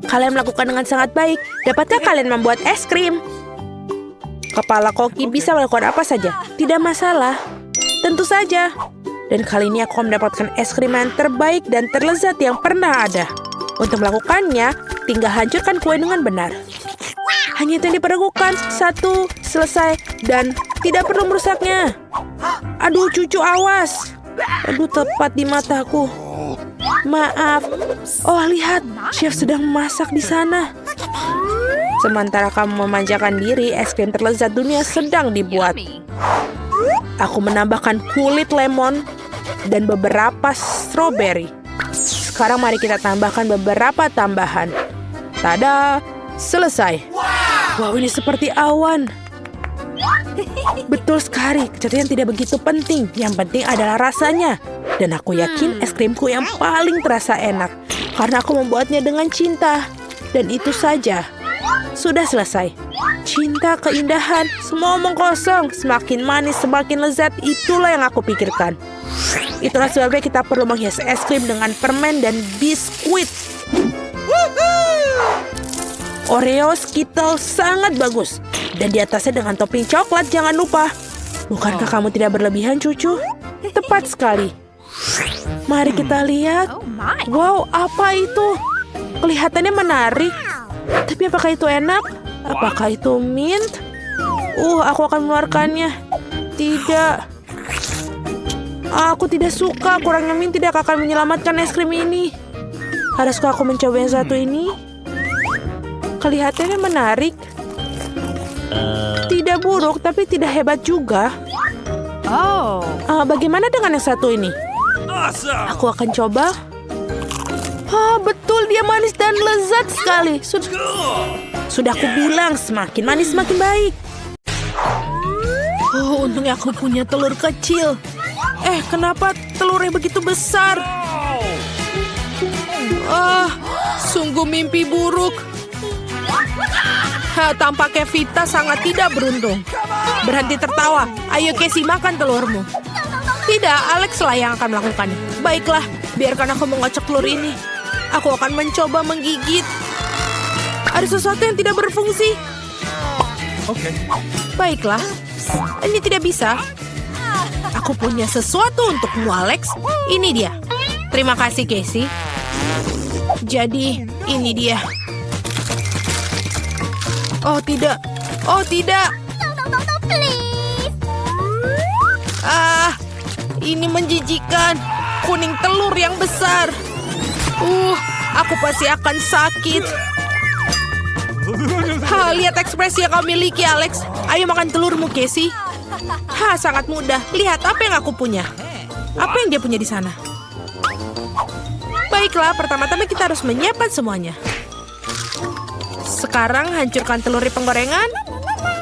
Kalian melakukan dengan sangat baik. Dapatkah kalian membuat es krim? Kepala koki bisa melakukan apa saja. Tidak masalah. Tentu saja. Dan kali ini aku mendapatkan es krim yang terbaik dan terlezat yang pernah ada. Untuk melakukannya, tinggal hancurkan kue dengan benar. Hanya itu yang diperlukan. 1, selesai. Dan tidak perlu merusaknya. Aduh, cucu awas. Aduh, tepat di mataku. Maaf. Oh, lihat. Chef sedang memasak di sana. Sementara kamu memanjakan diri, es krim terlezat dunia sedang dibuat. Yummy. Aku menambahkan kulit lemon dan beberapa stroberi. Sekarang mari kita tambahkan beberapa tambahan. Tada! Selesai. Wow, ini seperti awan. Betul sekali, kecantikan tidak begitu penting. Yang penting adalah rasanya. Dan aku yakin es krimku yang paling terasa enak. Karena aku membuatnya dengan cinta. Dan itu saja. Sudah selesai. Cinta, keindahan, semua omong kosong. Semakin manis, semakin lezat. Itulah yang aku pikirkan. Itulah sebabnya kita perlu menghias es krim dengan permen dan biskuit. Oreo Skittles sangat bagus. Dan di atasnya dengan topping coklat, jangan lupa. Bukankah kamu tidak berlebihan, cucu? Tepat sekali. Mari kita lihat. Oh my. Wow, apa itu? Kelihatannya menarik. Tapi apakah itu enak? Apakah itu mint? Aku akan mengeluarkannya. Tidak. Aku tidak suka. Kurangnya mint tidak akan menyelamatkan es krim ini. Haruskah aku mencoba yang satu ini? Kelihatannya menarik. Tidak buruk, tapi tidak hebat juga. Oh. Bagaimana dengan yang satu ini? Awesome. Aku akan coba. Betul, dia manis dan lezat sekali. Sudah aku bilang, semakin manis semakin baik. Untungnya aku punya telur kecil. Kenapa telurnya begitu besar? Sungguh mimpi buruk. Tampaknya Vita sangat tidak beruntung. Berhenti tertawa. Ayo Casey, makan telurmu. Tidak, Alex lah yang akan melakukannya. Baiklah, biarkan aku mengocok telur ini. Aku akan mencoba menggigit. Ada sesuatu yang tidak berfungsi. Okay. Baiklah, ini tidak bisa. Aku punya sesuatu untukmu, Alex. Ini dia. Terima kasih, Casey. Jadi, ini dia. Oh, tidak. Oh, tidak. Ini menjijikan. Kuning telur yang besar. Aku pasti akan sakit. Lihat ekspresi yang kau miliki, Alex. Ayo makan telurmu, Casey. Sangat mudah. Lihat apa yang aku punya. Apa yang dia punya di sana? Baiklah, pertama-tama kita harus menyiapkan semuanya. Sekarang hancurkan telur di penggorengan.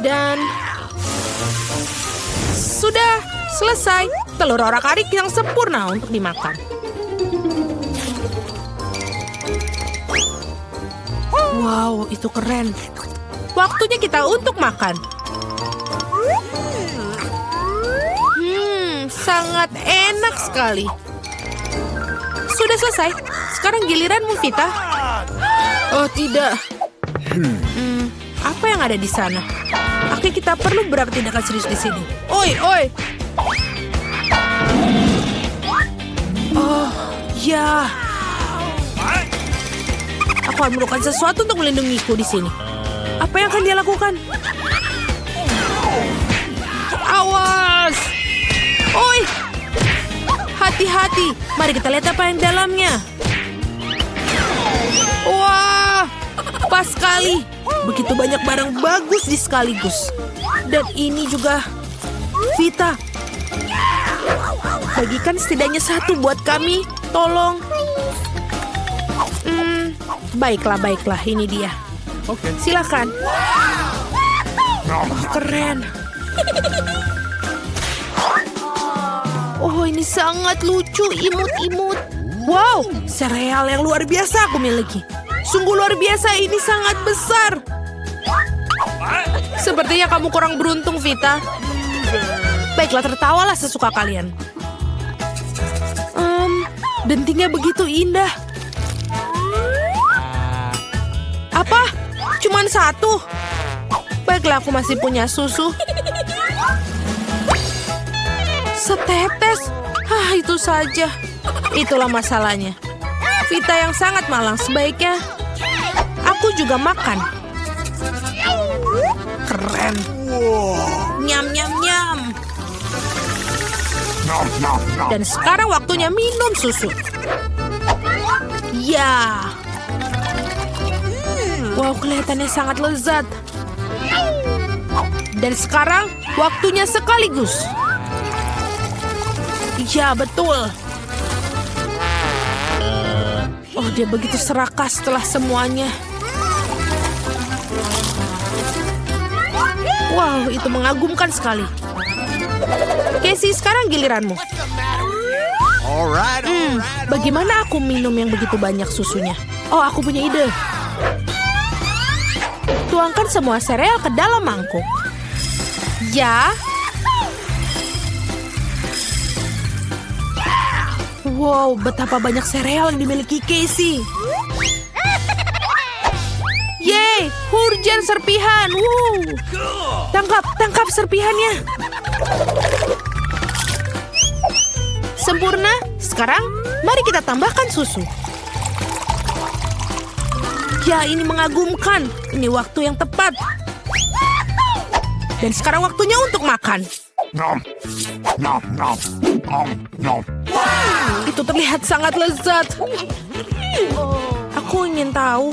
Dan sudah selesai. Telur orak-arik yang sempurna untuk dimakan. Wow, itu keren. Waktunya kita untuk makan. Sangat enak sekali. Sudah selesai. Sekarang giliranmu, Vita. Oh, tidak. Apa yang ada di sana? Akhirnya kita perlu beberapa tindakan serius di sini. Oi. Oh, ya. Aku akan melakukan sesuatu untuk melindungiku di sini. Apa yang akan dia lakukan? roti. Mari kita lihat apa yang di dalamnya. Wah, pas sekali. Begitu banyak barang bagus di sekaligus. Dan ini juga Vita. Bagikan setidaknya satu buat kami. Tolong. Baiklah. Ini dia. Okay. Silakan. Oh, keren. Oh, ini sangat lucu, imut-imut. Wow, sereal yang luar biasa aku miliki. Sungguh luar biasa, ini sangat besar. Sepertinya kamu kurang beruntung, Vita. Baiklah, tertawalah sesuka kalian. Dentingnya begitu indah. Apa? Cuman satu? Baiklah, aku masih punya susu. Setetes. Itu saja. Itulah masalahnya. Vita yang sangat malang, sebaiknya aku juga makan. Keren. Nyam, nyam, nyam. Dan sekarang waktunya minum susu. Ya. Wow, kelihatannya sangat lezat. Dan sekarang waktunya sekaligus. Ya, betul. Oh, dia begitu serakah setelah semuanya. Wow, itu mengagumkan sekali. Casey, sekarang giliranmu. Bagaimana aku minum yang begitu banyak susunya? Oh, aku punya ide. Tuangkan semua sereal ke dalam mangkuk. Ya. Wow, betapa banyak sereal yang dimiliki Casey. Yeay, hujan serpihan. Tangkap serpihannya. Sempurna. Sekarang, mari kita tambahkan susu. Ya, ini mengagumkan. Ini waktu yang tepat. Dan sekarang waktunya untuk makan. Itu terlihat sangat lezat. Aku ingin tahu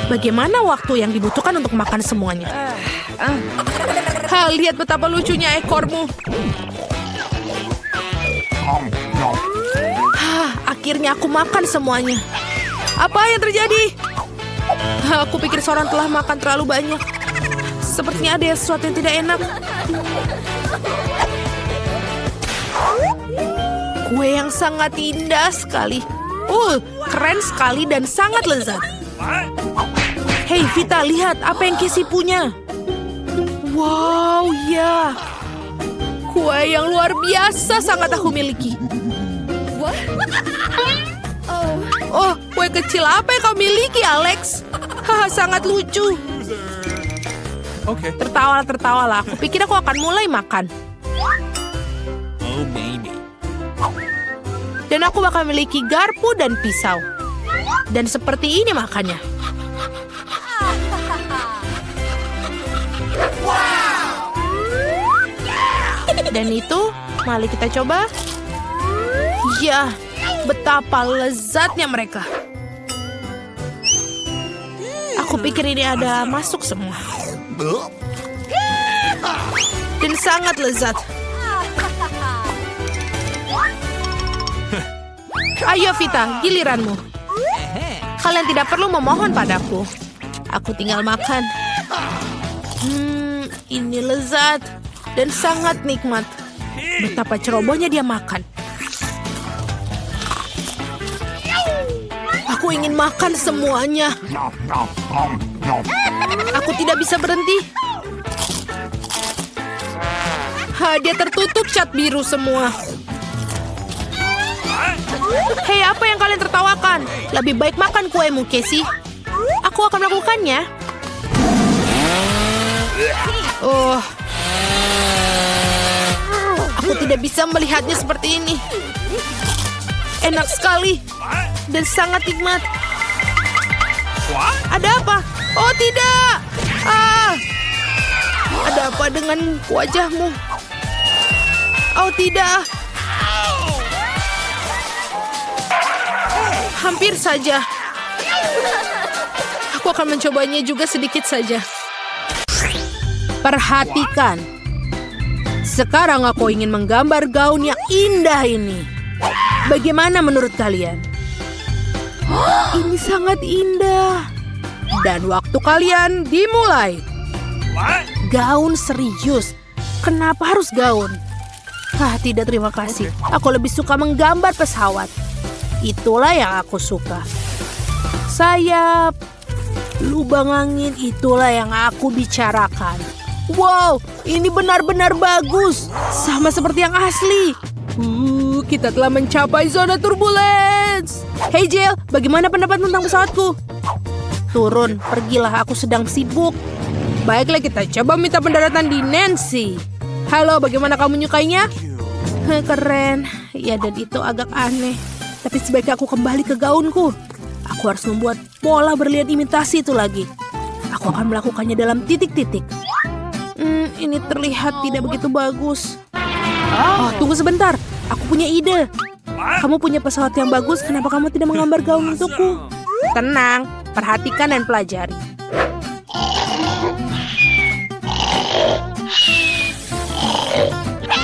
bagaimana waktu yang dibutuhkan untuk makan semuanya. Lihat betapa lucunya ekormu. Akhirnya aku makan semuanya. Apa yang terjadi? Aku pikir seorang telah makan terlalu banyak. Sepertinya ada sesuatu yang tidak enak. Kue yang sangat indah sekali. Keren sekali dan sangat lezat. Hei Vita, lihat apa yang Casey punya. Wow, ya. Kue yang luar biasa sangat aku miliki. Oh, kue kecil apa yang kau miliki, Alex? Sangat lucu. Okay. Tertawalah. Aku pikir aku akan mulai makan. Oh, maybe. Dan aku bakal memiliki garpu dan pisau. Dan seperti ini makannya. Dan itu, mari kita coba. Ya, betapa lezatnya mereka. Aku pikir ini ada masuk semua. Dan sangat lezat. Ayo Vita, giliranmu. Kalian tidak perlu memohon padaku. Aku tinggal makan. Ini lezat dan sangat nikmat. Betapa cerobohnya dia makan. Aku ingin makan semuanya. Aku tidak bisa berhenti. Dia tertutup cat biru semua. Hei, apa yang kalian tertawakan? Lebih baik makan kuemu, Casey. Aku akan melakukannya. Aku tidak bisa melihatnya seperti ini. Enak sekali. Dan sangat nikmat. Ada apa? Oh, tidak. Ada apa dengan wajahmu? Oh, tidak. hampir saja. Aku akan mencobanya juga sedikit saja. Perhatikan. Sekarang aku ingin menggambar gaun yang indah ini. Bagaimana menurut kalian? Ini sangat indah. Dan waktu kalian dimulai. Gaun serius. Kenapa harus gaun? Tidak, terima kasih. Aku lebih suka menggambar pesawat. Itulah yang aku suka. Sayap, lubang angin, itulah yang aku bicarakan. Wow, ini benar-benar bagus. Sama seperti yang asli. Kita telah mencapai zona turbulence. Hey Jill, bagaimana pendapat tentang pesawatku? Turun, pergilah, aku sedang sibuk. Baiklah, kita coba minta pendaratan di Nancy. Halo, bagaimana kamu menyukainya? Keren. Ya, dan itu agak aneh. Tapi sebaiknya aku kembali ke gaunku. Aku harus membuat pola berlian imitasi itu lagi. Aku akan melakukannya dalam titik-titik. Ini terlihat tidak begitu bagus. Oh, tunggu sebentar. Aku punya ide. Kamu punya pesawat yang bagus, kenapa kamu tidak menggambar gaun untukku? Tenang, perhatikan dan pelajari.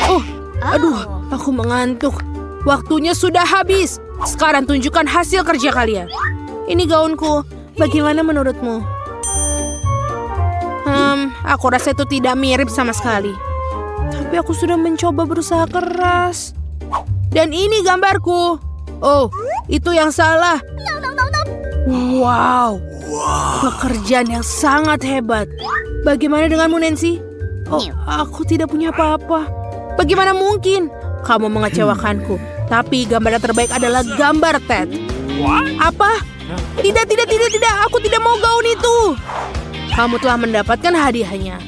Oh, aduh, aku mengantuk. Waktunya sudah habis. Sekarang tunjukkan hasil kerja kalian. Ini gaunku. Bagaimana menurutmu? Aku rasa itu tidak mirip sama sekali. Tapi aku sudah mencoba berusaha keras. Dan ini gambarku. Oh, itu yang salah. Wow, pekerjaan yang sangat hebat. Bagaimana denganmu, Nancy? Oh, aku tidak punya apa-apa. Bagaimana mungkin? Kamu mengecewakanku. Tapi gambar yang terbaik adalah gambar Ted. Apa? Tidak. Aku tidak mau gaun itu. Kamu telah mendapatkan hadiahnya.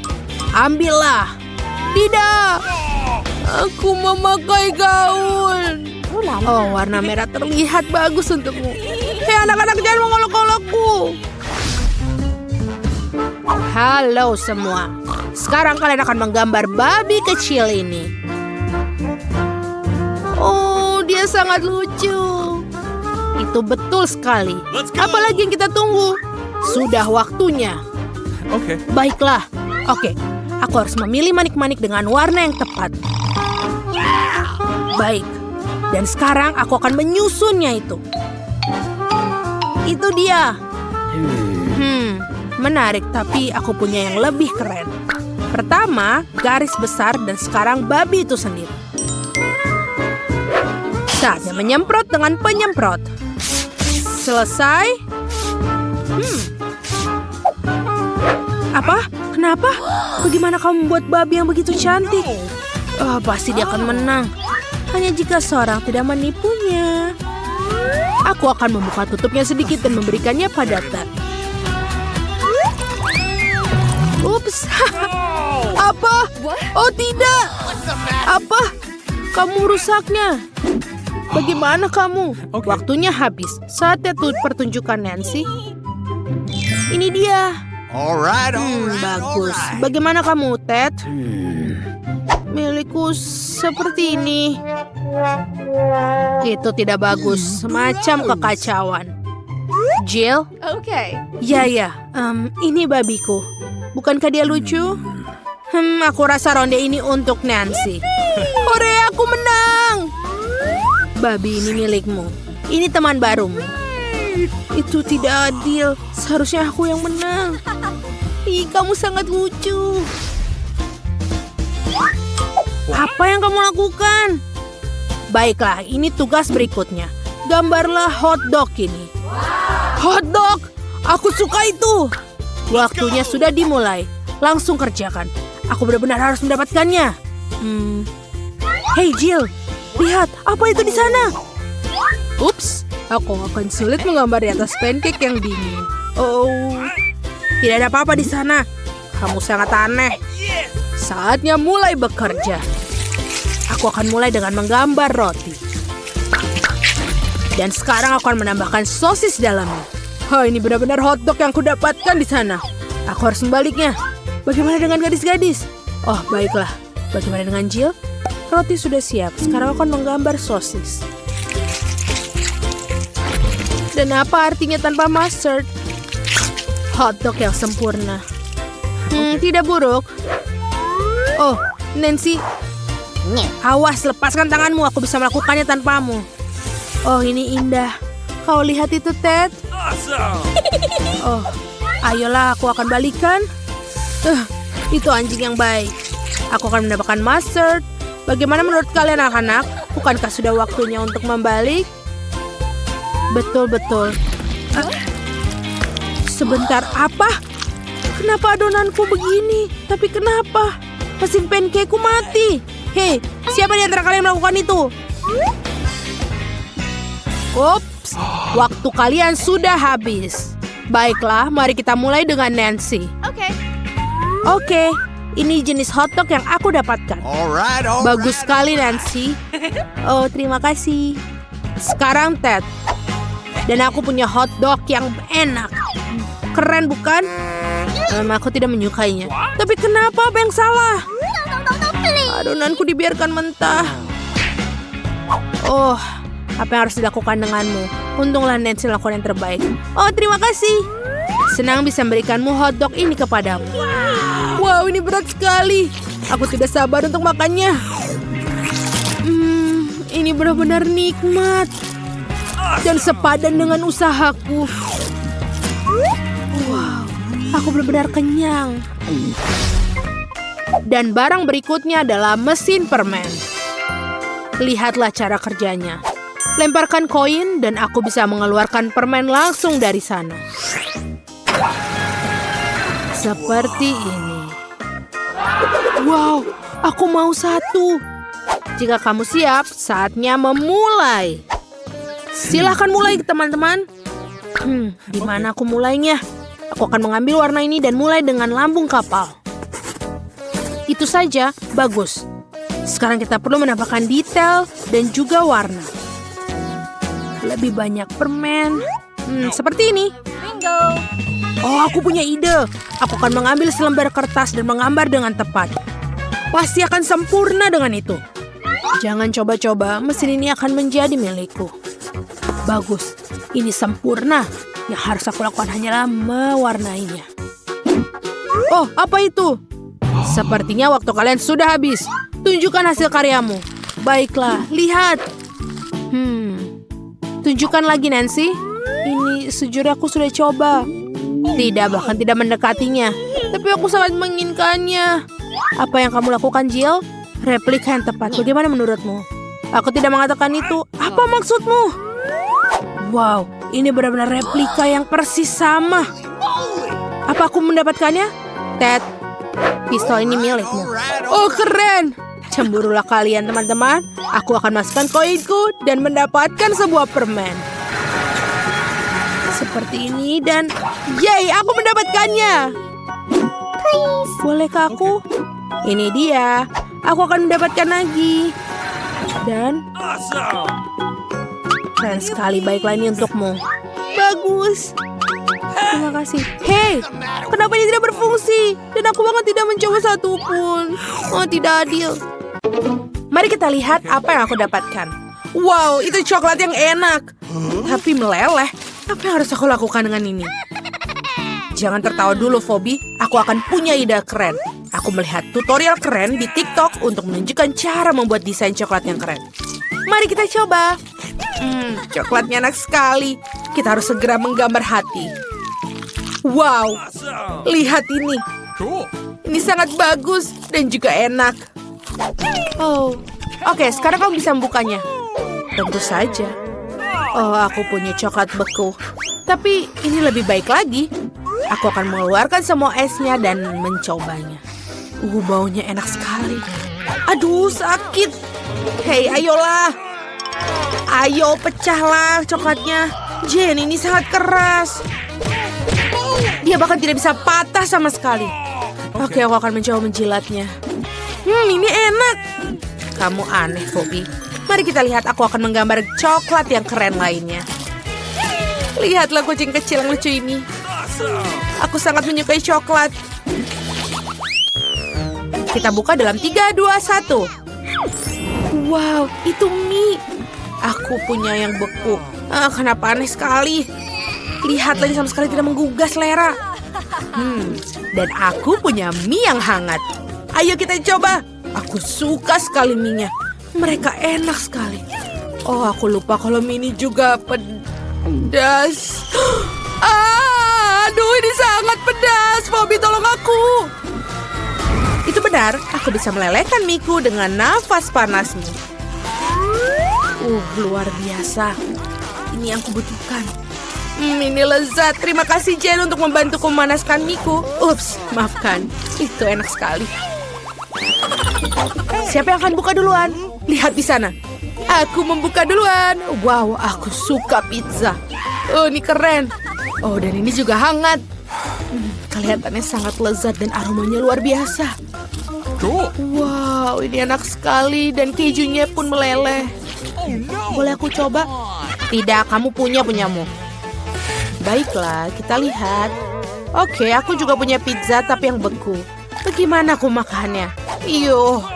Ambillah. Tidak. Aku memakai gaun. Oh, warna merah terlihat bagus untukmu. Hei anak-anak, jangan mengolok-olokku. Halo semua. Sekarang kalian akan menggambar babi kecil ini. Oh, dia sangat lucu. Itu betul sekali. Apalagi yang kita tunggu? Sudah waktunya. Okay. Baiklah. Oke, aku harus memilih manik-manik dengan warna yang tepat. Baik. Dan sekarang aku akan menyusunnya itu. Itu dia. Menarik, tapi aku punya yang lebih keren. Pertama, garis besar dan sekarang babi itu sendiri. Saatnya menyemprot dengan penyemprot. Selesai. Apa? Kenapa? Bagaimana kamu membuat babi yang begitu cantik? Pasti dia akan menang. Hanya jika seorang tidak menipunya. Aku akan membuka tutupnya sedikit dan memberikannya pada Ted. Ups. Apa? Oh tidak. Apa? Kamu rusaknya. Bagaimana kamu? Waktunya habis. Saatnya pertunjukan Nancy. Ini dia. Alright. Bagus. Bagaimana kamu, Ted? Milikku seperti ini. Itu tidak bagus. Semacam kekacauan. Jill? Okay. Ya. Ini babiku. Bukankah dia lucu? Aku rasa ronde ini untuk Nancy. Hore, aku menang! Babi ini milikmu. Ini teman barumu. Itu tidak adil. Seharusnya aku yang menang. Kamu sangat lucu. Apa yang kamu lakukan? Baiklah, ini tugas berikutnya. Gambarlah hotdog ini. Hotdog! Aku suka itu. Waktunya sudah dimulai. Langsung kerjakan. Aku benar-benar harus mendapatkannya. Hey Jill, lihat apa itu di sana? Ups, aku akan sulit menggambar di atas pancake yang dingin. Oh, tidak ada apa-apa di sana. Kamu sangat aneh. Saatnya mulai bekerja. Aku akan mulai dengan menggambar roti. Dan sekarang aku akan menambahkan sosis dalamnya. Ini benar-benar hotdog yang kudapatkan di sana. Aku harus membaliknya. Bagaimana dengan gadis-gadis? Oh, baiklah. Bagaimana dengan Jill? Roti sudah siap. Sekarang aku akan menggambar sosis. Dan apa artinya tanpa mustard? Hotdog yang sempurna. Tidak buruk. Oh, Nancy. Awas, lepaskan tanganmu. Aku bisa melakukannya tanpamu. Oh, ini indah. Kau lihat itu, Ted? Awesome. Oh, ayolah, aku akan balikan. Itu anjing yang baik. Aku akan mendapatkan mustard. Bagaimana menurut kalian anak-anak? Bukankah sudah waktunya untuk membalik? Betul-betul. Sebentar, apa? Kenapa adonanku begini? Tapi kenapa? Mesin pancakeku mati. Hei, siapa di antara kalian melakukan itu? Ups, waktu kalian sudah habis. Baiklah, mari kita mulai dengan Nancy. Oke, ini jenis hotdog yang aku dapatkan. Alright. Bagus sekali, Nancy. Oh, terima kasih. Sekarang Ted. Dan aku punya hotdog yang enak. Keren, bukan? Aku tidak menyukainya. Tapi kenapa? Apa yang salah? Adonanku dibiarkan mentah. Oh, apa yang harus dilakukan denganmu? Untunglah Nancy lakukan yang terbaik. Oh, terima kasih. Senang bisa memberikanmu hotdog ini kepadamu. Wow, ini berat sekali. Aku tidak sabar untuk makannya. Ini benar-benar nikmat. Dan sepadan dengan usahaku. Wow, aku benar-benar kenyang. Dan barang berikutnya adalah mesin permen. Lihatlah cara kerjanya. Lemparkan koin dan aku bisa mengeluarkan permen langsung dari sana. Seperti ini. Wow, aku mau satu. Jika kamu siap, saatnya memulai. Silahkan mulai, teman-teman. Di mana aku mulainya? Aku akan mengambil warna ini dan mulai dengan lambung kapal. Itu saja, bagus. Sekarang kita perlu menambahkan detail dan juga warna. Lebih banyak permen. Seperti ini. Oh, aku punya ide. Aku akan mengambil selembar kertas dan menggambar dengan tepat. Pasti akan sempurna dengan itu. Jangan coba-coba, mesin ini akan menjadi milikku. Bagus, ini sempurna. Yang harus aku lakukan hanyalah mewarnainya. Oh, apa itu? Sepertinya waktu kalian sudah habis. Tunjukkan hasil karyamu. Baiklah, lihat. Tunjukkan lagi, Nancy. Ini sejujurnya aku sudah coba. Tidak, bahkan tidak mendekatinya. Tapi aku sangat menginginkannya. Apa yang kamu lakukan, Jill? Replika yang tepat. Bagaimana menurutmu? Aku tidak mengatakan itu. Apa maksudmu? Wow, ini benar-benar replika yang persis sama. Apa aku mendapatkannya? Ted, pistol ini milikmu. Oh, keren. Cemburulah kalian, teman-teman. Aku akan masukkan koinku dan mendapatkan sebuah permen. Seperti ini dan... Yay, aku mendapatkannya. Bolehkah aku? Ini dia. Aku akan mendapatkan lagi. Dan... Keren sekali, baiklah ini untukmu. Bagus. Terima kasih. Hei, kenapa ini tidak berfungsi? Dan aku bahkan tidak mencoba satupun. Oh, tidak adil. Mari kita lihat apa yang aku dapatkan. Wow, itu coklat yang enak. Tapi meleleh. Apa yang harus aku lakukan dengan ini? Jangan tertawa dulu, Phoebe. Aku akan punya ide keren. Aku melihat tutorial keren di TikTok untuk menunjukkan cara membuat desain coklat yang keren. Mari kita coba. Coklatnya enak sekali. Kita harus segera menggambar hati. Wow, lihat ini. Cool. Ini sangat bagus dan juga enak. Oh, oke, sekarang kamu bisa membukanya. Tentu saja. Oh, aku punya coklat beku. Tapi ini lebih baik lagi. Aku akan mengeluarkan semua esnya dan mencobanya. Baunya enak sekali. Aduh, sakit. Hei, ayolah. Ayo, pecahlah coklatnya. Jen, ini sangat keras. Dia bahkan tidak bisa patah sama sekali. Oke, aku akan mencoba menjilatnya. Ini enak. Kamu aneh, Phoebe. Mari kita lihat, aku akan menggambar coklat yang keren lainnya. Lihatlah kucing kecil yang lucu ini. Aku sangat menyukai coklat. Kita buka dalam 3, 2, 1. Wow, itu mie. Aku punya yang beku. Kenapa aneh sekali? Lihatlah, ini sama sekali tidak menggugah selera. Dan aku punya mie yang hangat. Ayo kita coba. Aku suka sekali mie-nya. Mereka enak sekali. Oh, aku lupa kalau mie ini juga pedas. Aduh, ini sangat pedas. Bobby, tolong aku. Itu benar, aku bisa melelehkan mie-ku dengan nafas panasmu. Luar biasa. Ini yang kubutuhkan. Ini lezat. Terima kasih, Jen, untuk membantuku memanaskan mie-ku. Ups, maafkan. Itu enak sekali. Siapa yang akan buka duluan? Lihat di sana. Aku membuka duluan. Wow, aku suka pizza. Oh, ini keren. Oh, dan ini juga hangat. Kelihatannya sangat lezat dan aromanya luar biasa. Cool. Wow, ini enak sekali dan kejunya pun meleleh. Boleh aku coba? Tidak, kamu punyamu. Baiklah, kita lihat. Oke, aku juga punya pizza tapi yang beku. Bagaimana aku makannya? Iyo,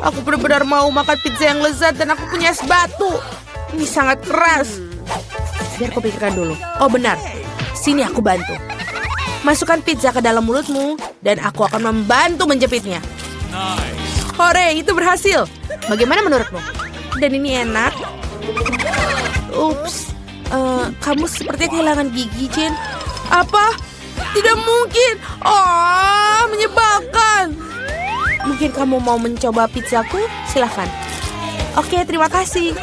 aku benar-benar mau makan pizza yang lezat dan aku punya es batu. Ini sangat keras. Biar aku pikirkan dulu. Oh benar, sini aku bantu. Masukkan pizza ke dalam mulutmu dan aku akan membantu menjepitnya. Nice. Hore, itu berhasil. Bagaimana menurutmu? Dan ini enak. Ups, kamu sepertinya kehilangan gigi, Jen. Apa? Tidak mungkin. Oh, menyebalkan. Mungkin kamu mau mencoba pizzaku? Silahkan. Oke, terima kasih.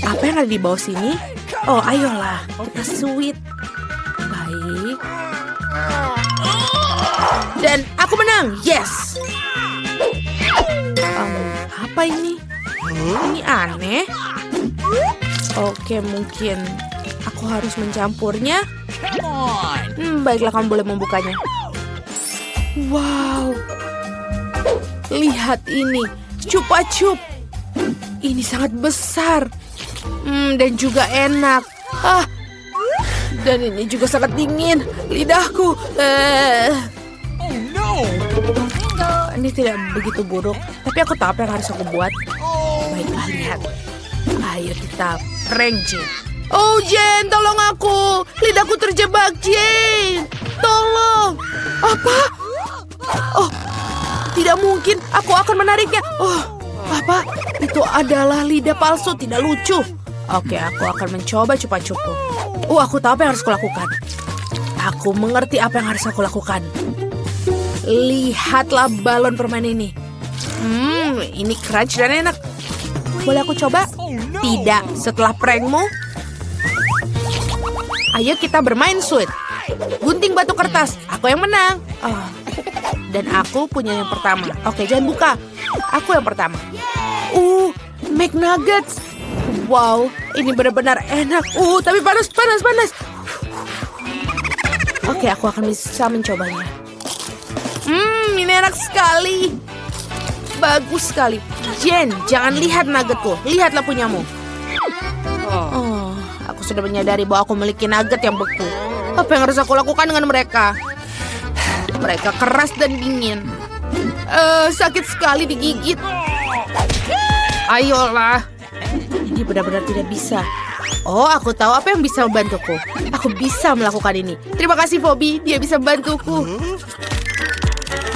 Apa yang ada di bawah sini? Oh, ayolah. Kita sweet. Baik. Dan aku menang. Yes. Apa ini? Ini aneh. Oke, mungkin aku harus mencampurnya. Come on. Baiklah, kamu boleh membukanya. Wow. Lihat ini. Chupa Chup. Ini sangat besar. Dan juga enak. Dan ini juga sangat dingin. Lidahku. Oh no. Ini tidak begitu buruk. Tapi aku tahu apa yang harus aku buat. Baiklah, lihat. Ayo kita prank Jane. Oh, Jane, tolong aku. Lidahku terjebak, Jane. Tolong. Apa? Oh, tidak mungkin. Aku akan menariknya. Oh, apa? Itu adalah lidah palsu. Tidak lucu. Oke, aku akan mencoba cupa-cupu. Aku tahu apa yang harus kulakukan. Aku mengerti apa yang harus aku lakukan. Lihatlah balon permen ini. Ini crunch dan enak. Boleh aku coba? Tidak, setelah prankmu. Ayo kita bermain sweet. Gunting batu kertas, aku yang menang. Dan aku punya yang pertama. Oke, jangan buka. Aku yang pertama. McNuggets. Wow, ini benar-benar enak. Tapi panas. Oke, aku akan bisa mencobanya. Ini enak sekali. Bagus sekali. Jen, jangan lihat nuggetku. Lihatlah punyamu. Aku sudah menyadari bahwa aku memiliki nugget yang beku. Apa yang harus aku lakukan dengan mereka? Mereka keras dan dingin. Sakit sekali digigit. Ayolah. Ini benar-benar tidak bisa. Aku tahu apa yang bisa membantuku. Aku bisa melakukan ini. Terima kasih, Bobby. Dia bisa membantuku.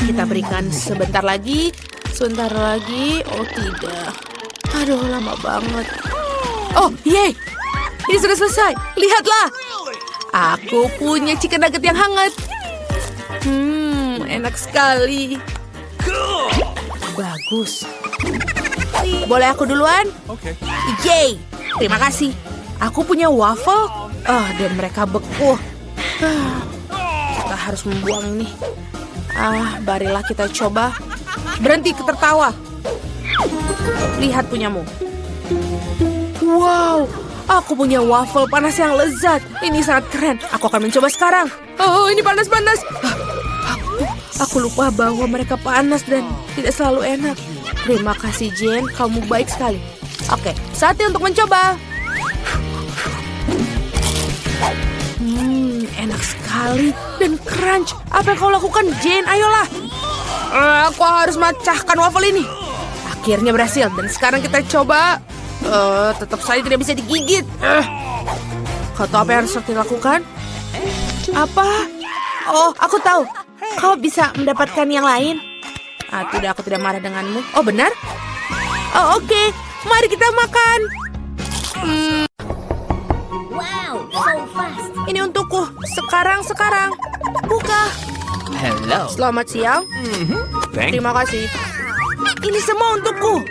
Kita berikan sebentar lagi. Sebentar lagi. Oh, tidak. Aduh, lama banget. Oh, yeay. Ini sudah selesai. Lihatlah. Aku punya chicken nugget yang hangat. Enak sekali. Bagus. Boleh aku duluan? Okay. Yeay. Terima kasih. Aku punya waffle. Dan mereka beku. Kita harus membuang ini. Marilah kita coba. Berhenti tertawa. Lihat punyamu. Wow, aku punya waffle panas yang lezat. Ini sangat keren. Aku akan mencoba sekarang. Oh, ini panas. Aku lupa bahwa mereka panas dan tidak selalu enak. Terima kasih, Jen. Kamu baik sekali. Oke, saatnya untuk mencoba. Enak sekali dan crunch. Apa yang kau lakukan, Jen? Ayolah. Aku harus memecahkan waffle ini. Akhirnya berhasil. Dan sekarang kita coba. Tetap saja tidak bisa digigit. Kau tahu apa yang harus kita lakukan? Apa? Oh, aku tahu. Kau bisa mendapatkan yang lain. Tidak, aku tidak marah denganmu. Oh, benar? Oh, oke. Mari kita makan. Ini untukku. Sekarang. Buka. Hello. Selamat siang. Terima kasih. Ini semua untukku.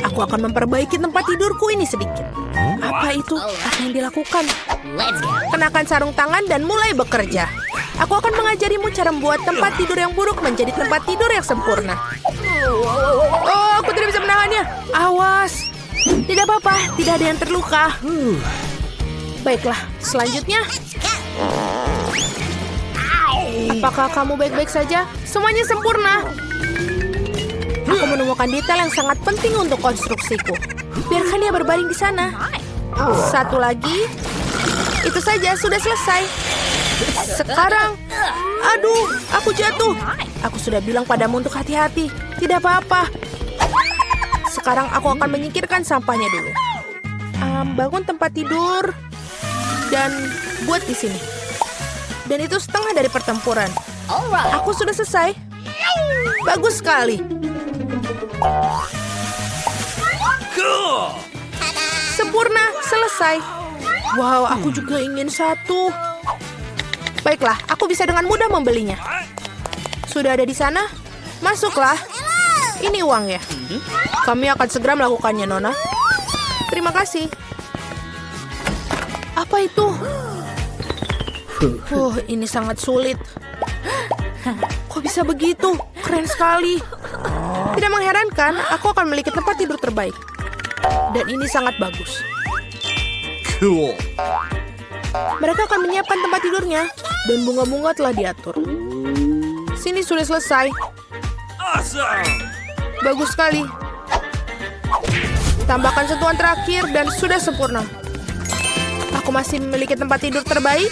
Aku akan memperbaiki tempat tidurku ini sedikit. Apa itu? Apa yang dilakukan? Kenakan sarung tangan dan mulai bekerja. Aku akan mengajarimu cara membuat tempat tidur yang buruk menjadi tempat tidur yang sempurna. Oh, aku tidak bisa menahannya. Awas. Tidak apa-apa, tidak ada yang terluka. Baiklah, selanjutnya. Apakah kamu baik-baik saja? Semuanya sempurna. Aku menemukan detail yang sangat penting untuk konstruksiku. Biarkan dia berbaring di sana. Satu lagi. Itu saja, sudah selesai. Sekarang. Aduh, aku jatuh. Aku sudah bilang padamu untuk hati-hati. Tidak apa-apa. Sekarang aku akan menyingkirkan sampahnya dulu. Bangun tempat tidur. Dan buat di sini. Dan itu setengah dari pertempuran. Aku sudah selesai. Bagus sekali. Sempurna, selesai. Wow, aku juga ingin satu. Baiklah, aku bisa dengan mudah membelinya. Sudah ada di sana? Masuklah. Ini uangnya. Kami akan segera melakukannya, Nona. Terima kasih. Apa itu? Ini sangat sulit. Kok bisa begitu? Keren sekali. Tidak mengherankan, aku akan memiliki tempat tidur terbaik. Dan ini sangat bagus. Cool. Mereka akan menyiapkan tempat tidurnya. Dan bunga-bunga telah diatur. Sini sudah selesai. Awesome. Bagus sekali. Tambahkan sentuhan terakhir dan sudah sempurna. Aku masih memiliki tempat tidur terbaik.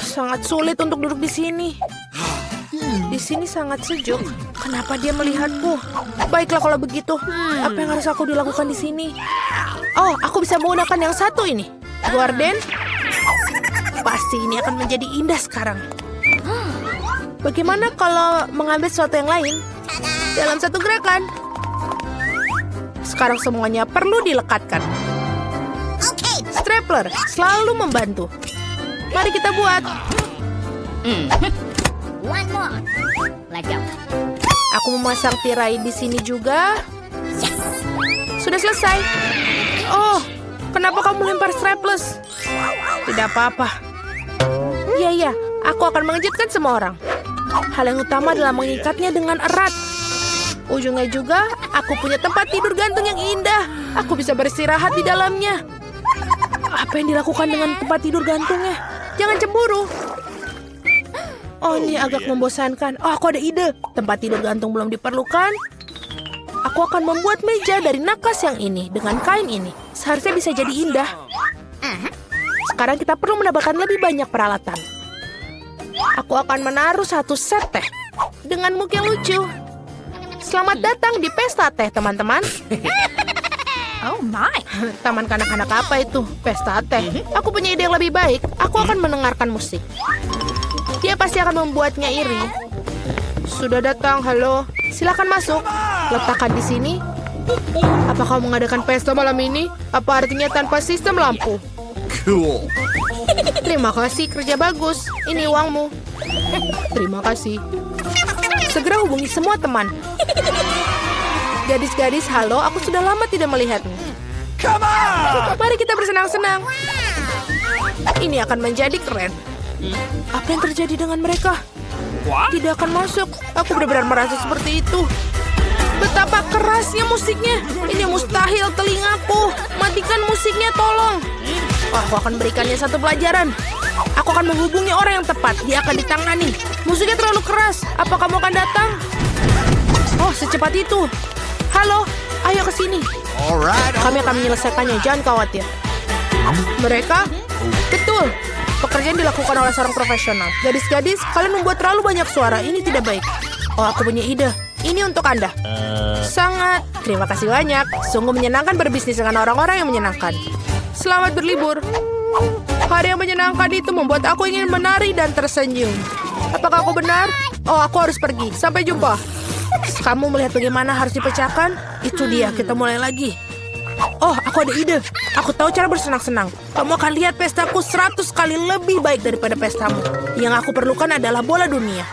Sangat sulit untuk duduk di sini. Di sini sangat sejuk. Kenapa dia melihatku? Baiklah kalau begitu. Apa yang harus aku dilakukan di sini? Oh, aku bisa menggunakan yang satu ini. Gorden. Pasti ini akan menjadi indah sekarang. Bagaimana kalau mengambil sesuatu yang lain dalam satu gerakan? Sekarang semuanya perlu dilekatkan. Stapler selalu membantu. Mari kita buat. One more. Let go. Aku memasang tirai di sini juga. Sudah selesai. Oh, kenapa kamu lempar strapless? Tidak apa-apa. Iya, aku akan mengejutkan semua orang. Hal yang utama adalah mengikatnya dengan erat. Ujungnya juga, aku punya tempat tidur gantung yang indah. Aku bisa beristirahat di dalamnya. Apa yang dilakukan dengan tempat tidur gantungnya? Jangan cemburu. Oh, ini agak membosankan. Oh, aku ada ide. Tempat tidur gantung belum diperlukan. Aku akan membuat meja dari nakas yang ini dengan kain ini. Seharusnya bisa jadi indah. Sekarang kita perlu mendapatkan lebih banyak peralatan. Aku akan menaruh satu set teh dengan muk yang lucu. Selamat datang di pesta teh, teman-teman. Oh my. Taman kanak-kanak apa itu? Pesta teh. Aku punya ide yang lebih baik. Aku akan mendengarkan musik. Dia pasti akan membuatnya iri. Sudah datang, halo. Silakan masuk. Letakkan di sini. Apa kau mengadakan pesta malam ini? Apa artinya tanpa sistem lampu? Cool. Terima kasih, kerja bagus. Ini uangmu. Terima kasih. Segera hubungi semua teman. Gadis-gadis, halo. Aku sudah lama tidak melihatmu. Come on. Mari kita bersenang-senang. Ini akan menjadi keren. Apa yang terjadi dengan mereka? What? Tidak akan masuk. Aku benar-benar merasa seperti itu. Betapa kerasnya musiknya. Ini mustahil telingaku. Matikan musiknya, tolong. Aku akan berikannya satu pelajaran. Aku akan menghubungi orang yang tepat. Dia akan ditangani. Musiknya terlalu keras. Apa kamu akan datang? Oh, secepat itu. Halo, ayo ke sini. Alright. Kami akan menyelesaikannya, jangan khawatir. Mereka? Betul. Pekerjaan dilakukan oleh seorang profesional. Gadis-gadis, kalian membuat terlalu banyak suara. Ini tidak baik. Oh, aku punya ide. Ini untuk Anda. Sangat. Terima kasih banyak. Sungguh menyenangkan berbisnis dengan orang-orang yang menyenangkan. Selamat berlibur. Hari yang menyenangkan itu membuat aku ingin menari dan tersenyum. Apakah aku benar? Oh, aku harus pergi. Sampai jumpa. Kamu melihat bagaimana harus dipecahkan? Itu dia, kita mulai lagi. Oh, aku ada ide. Aku tahu cara bersenang-senang. Kamu akan lihat pestaku 100 kali lebih baik daripada pestamu. Yang aku perlukan adalah bola dunia.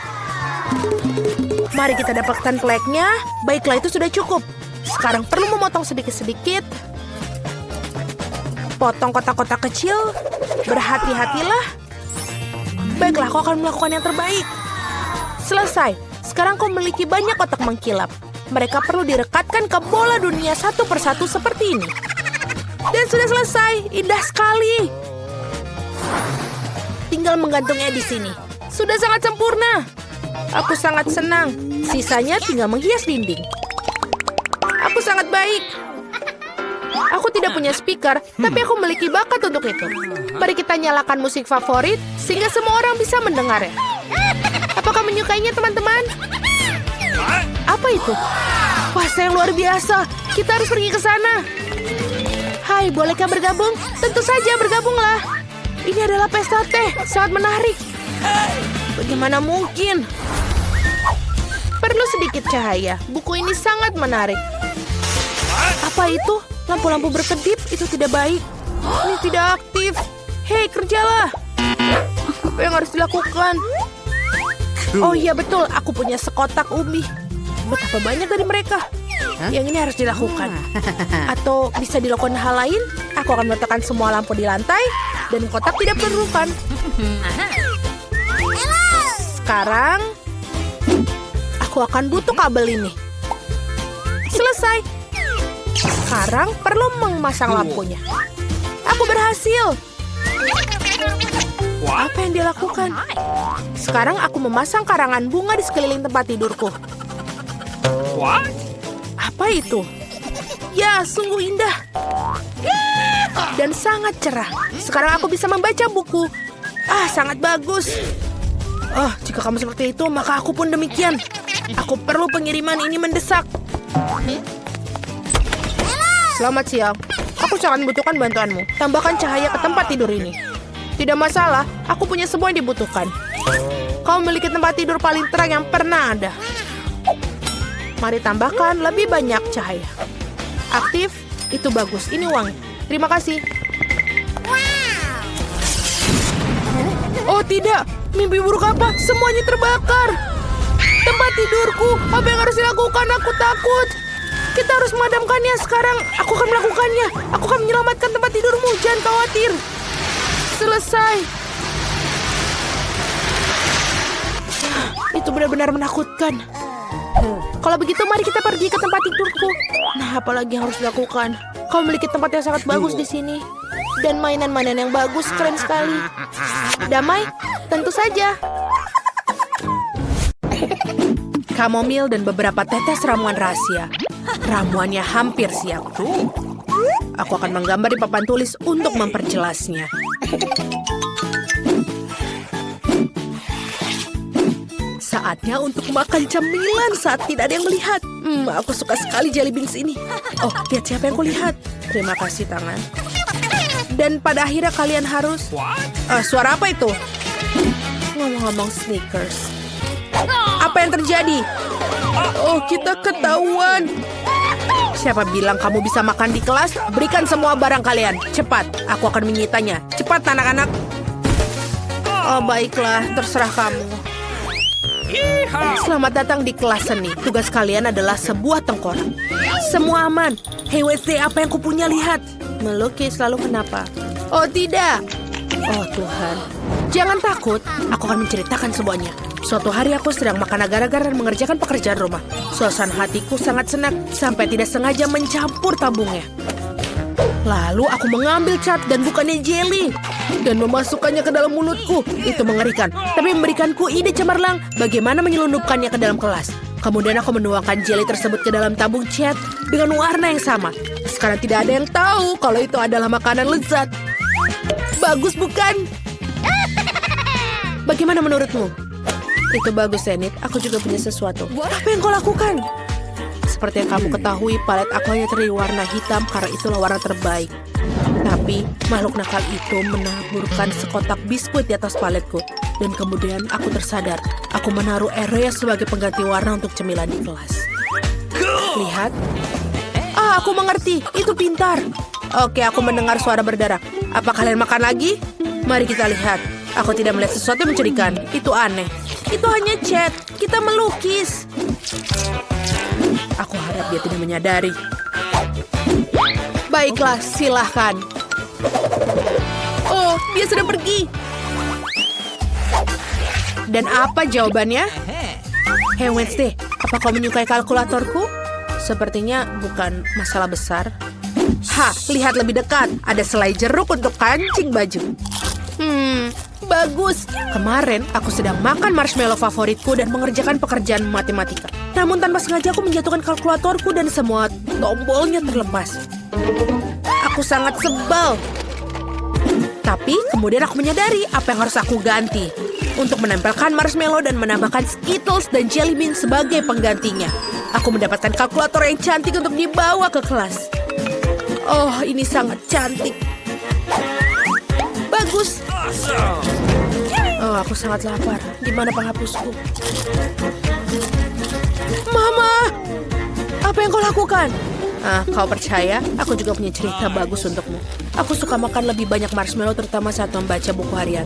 Mari kita dapatkan flagnya. Baiklah, itu sudah cukup. Sekarang perlu memotong sedikit-sedikit. Potong kotak-kotak kecil. Berhati-hatilah. Baiklah, kau akan melakukan yang terbaik. Selesai. Sekarang kau memiliki banyak kotak mengkilap. Mereka perlu direkatkan ke bola dunia satu persatu seperti ini. Dan sudah selesai. Indah sekali. Tinggal menggantungnya di sini. Sudah sangat sempurna. Aku sangat senang. Sisanya tinggal menghias dinding. Aku sangat baik. Aku tidak punya speaker, tapi aku memiliki bakat untuk itu. Mari kita nyalakan musik favorit, sehingga semua orang bisa mendengarnya. Apakah menyukainya, teman-teman? Apa itu? Pasta yang luar biasa. Kita harus pergi ke sana. Hai, bolehkah bergabung? Tentu saja, bergabunglah. Ini adalah pesta teh. Sangat menarik. Bagaimana mungkin? Perlu sedikit cahaya. Buku ini sangat menarik. Apa itu? Lampu-lampu berkedip? Itu tidak baik. Ini tidak aktif. Hei, kerjalah. Apa yang harus dilakukan? Oh iya betul, aku punya sekotak ubi. Betapa banyak dari mereka. Yang ini harus dilakukan. Atau bisa dilakukan hal lain? Aku akan meletakkan semua lampu di lantai dan kotak tidak diperlukan. Sekarang aku akan butuh kabel ini. Selesai. Sekarang perlu memasang lampunya. Aku berhasil. Apa yang dia lakukan? Sekarang aku memasang karangan bunga di sekeliling tempat tidurku. Apa itu? Ya, sungguh indah. Dan sangat cerah. Sekarang aku bisa membaca buku. Ah, sangat bagus. Oh, jika kamu seperti itu, maka aku pun demikian. Aku perlu pengiriman ini mendesak. Selamat siang. Aku sangat membutuhkan bantuanmu. Tambahkan cahaya ke tempat tidur ini. Tidak masalah, aku punya semua yang dibutuhkan. Kau memiliki tempat tidur paling terang yang pernah ada. Mari tambahkan lebih banyak cahaya. Aktif, itu bagus. Ini uang. Terima kasih. Oh tidak, mimpi buruk apa? Semuanya terbakar. Tempat tidurku, apa yang harus dilakukan? Aku takut. Kita harus memadamkannya sekarang. Aku akan melakukannya. Aku akan menyelamatkan tempat tidurmu. Jangan khawatir. Selesai. Itu benar-benar menakutkan. Kalau begitu, mari kita pergi ke tempat tidurku. Nah, apalagi yang harus dilakukan? Kau memiliki tempat yang sangat bagus di sini. Dan mainan-mainan yang bagus, keren sekali. Damai? Tentu saja. Kamomil dan beberapa tetes ramuan rahasia. Ramuannya hampir siap. Aku akan menggambar di papan tulis untuk memperjelasnya. Saatnya untuk makan cemilan saat tidak ada yang melihat. Aku suka sekali jelly beans ini. Oh, lihat siapa yang kulihat. Terima kasih, tangan. Dan pada akhirnya kalian harus... suara apa itu? Ngomong-ngomong Snickers. Apa yang terjadi? Oh, kita ketahuan. Siapa bilang kamu bisa makan di kelas? Berikan semua barang kalian. Cepat, aku akan menyitanya. Cepat, anak-anak. Oh, baiklah. Terserah kamu. Selamat datang di kelas seni. Tugas kalian adalah sebuah tengkorak. Semua aman. Hei Wednesday, apa yang kupunya? Lihat. Melukis, lalu kenapa? Oh, tidak. Oh, Tuhan. Jangan takut. Aku akan menceritakan semuanya. Suatu hari aku sedang makan agar-agar dan mengerjakan pekerjaan rumah. Suasana hatiku sangat senang sampai tidak sengaja mencampur tabungnya. Lalu aku mengambil cat dan bukannya jelly dan memasukkannya ke dalam mulutku. Itu mengerikan, tapi memberikanku ide cemerlang bagaimana menyelundupkannya ke dalam kelas. Kemudian aku menuangkan jelly tersebut ke dalam tabung cat dengan warna yang sama. Sekarang tidak ada yang tahu kalau itu adalah makanan lezat. Bagus bukan? Bagaimana menurutmu? Itu bagus, Enid. Aku juga punya sesuatu. Apa yang kau lakukan? Seperti yang kamu ketahui, palet aku hanya terdiri warna hitam karena itulah warna terbaik. Tapi makhluk nakal itu menaburkan sekotak biskuit di atas paletku. Dan kemudian aku tersadar, aku menaruh area sebagai pengganti warna untuk cemilan di kelas. Lihat. Aku mengerti. Itu pintar. Oke, aku mendengar suara berdarah. Apa kalian makan lagi? Mari kita lihat. Aku tidak melihat sesuatu yang mencurigakan. Itu aneh. Itu hanya cat. Kita melukis. Aku harap dia tidak menyadari. Baiklah, silahkan. Oh, dia sudah pergi. Dan apa jawabannya? Hey Wednesday, apa kau menyukai kalkulatorku? Sepertinya bukan masalah besar. Lihat lebih dekat. Ada selai jeruk untuk kancing baju. Bagus. Kemarin aku sedang makan marshmallow favoritku dan mengerjakan pekerjaan matematika. Namun tanpa sengaja aku menjatuhkan kalkulatorku dan semua tombolnya terlepas. Aku sangat sebal. Tapi kemudian aku menyadari apa yang harus aku ganti. Untuk menempelkan marshmallow dan menambahkan Skittles dan Jelly Bean sebagai penggantinya. Aku mendapatkan kalkulator yang cantik untuk dibawa ke kelas. Oh, ini sangat cantik. Bagus. Oh, aku sangat lapar. Di mana penghapusku? Mama! Apa yang kau lakukan? Kau percaya? Aku juga punya cerita bagus untukmu. Aku suka makan lebih banyak marshmallow terutama saat membaca buku harian.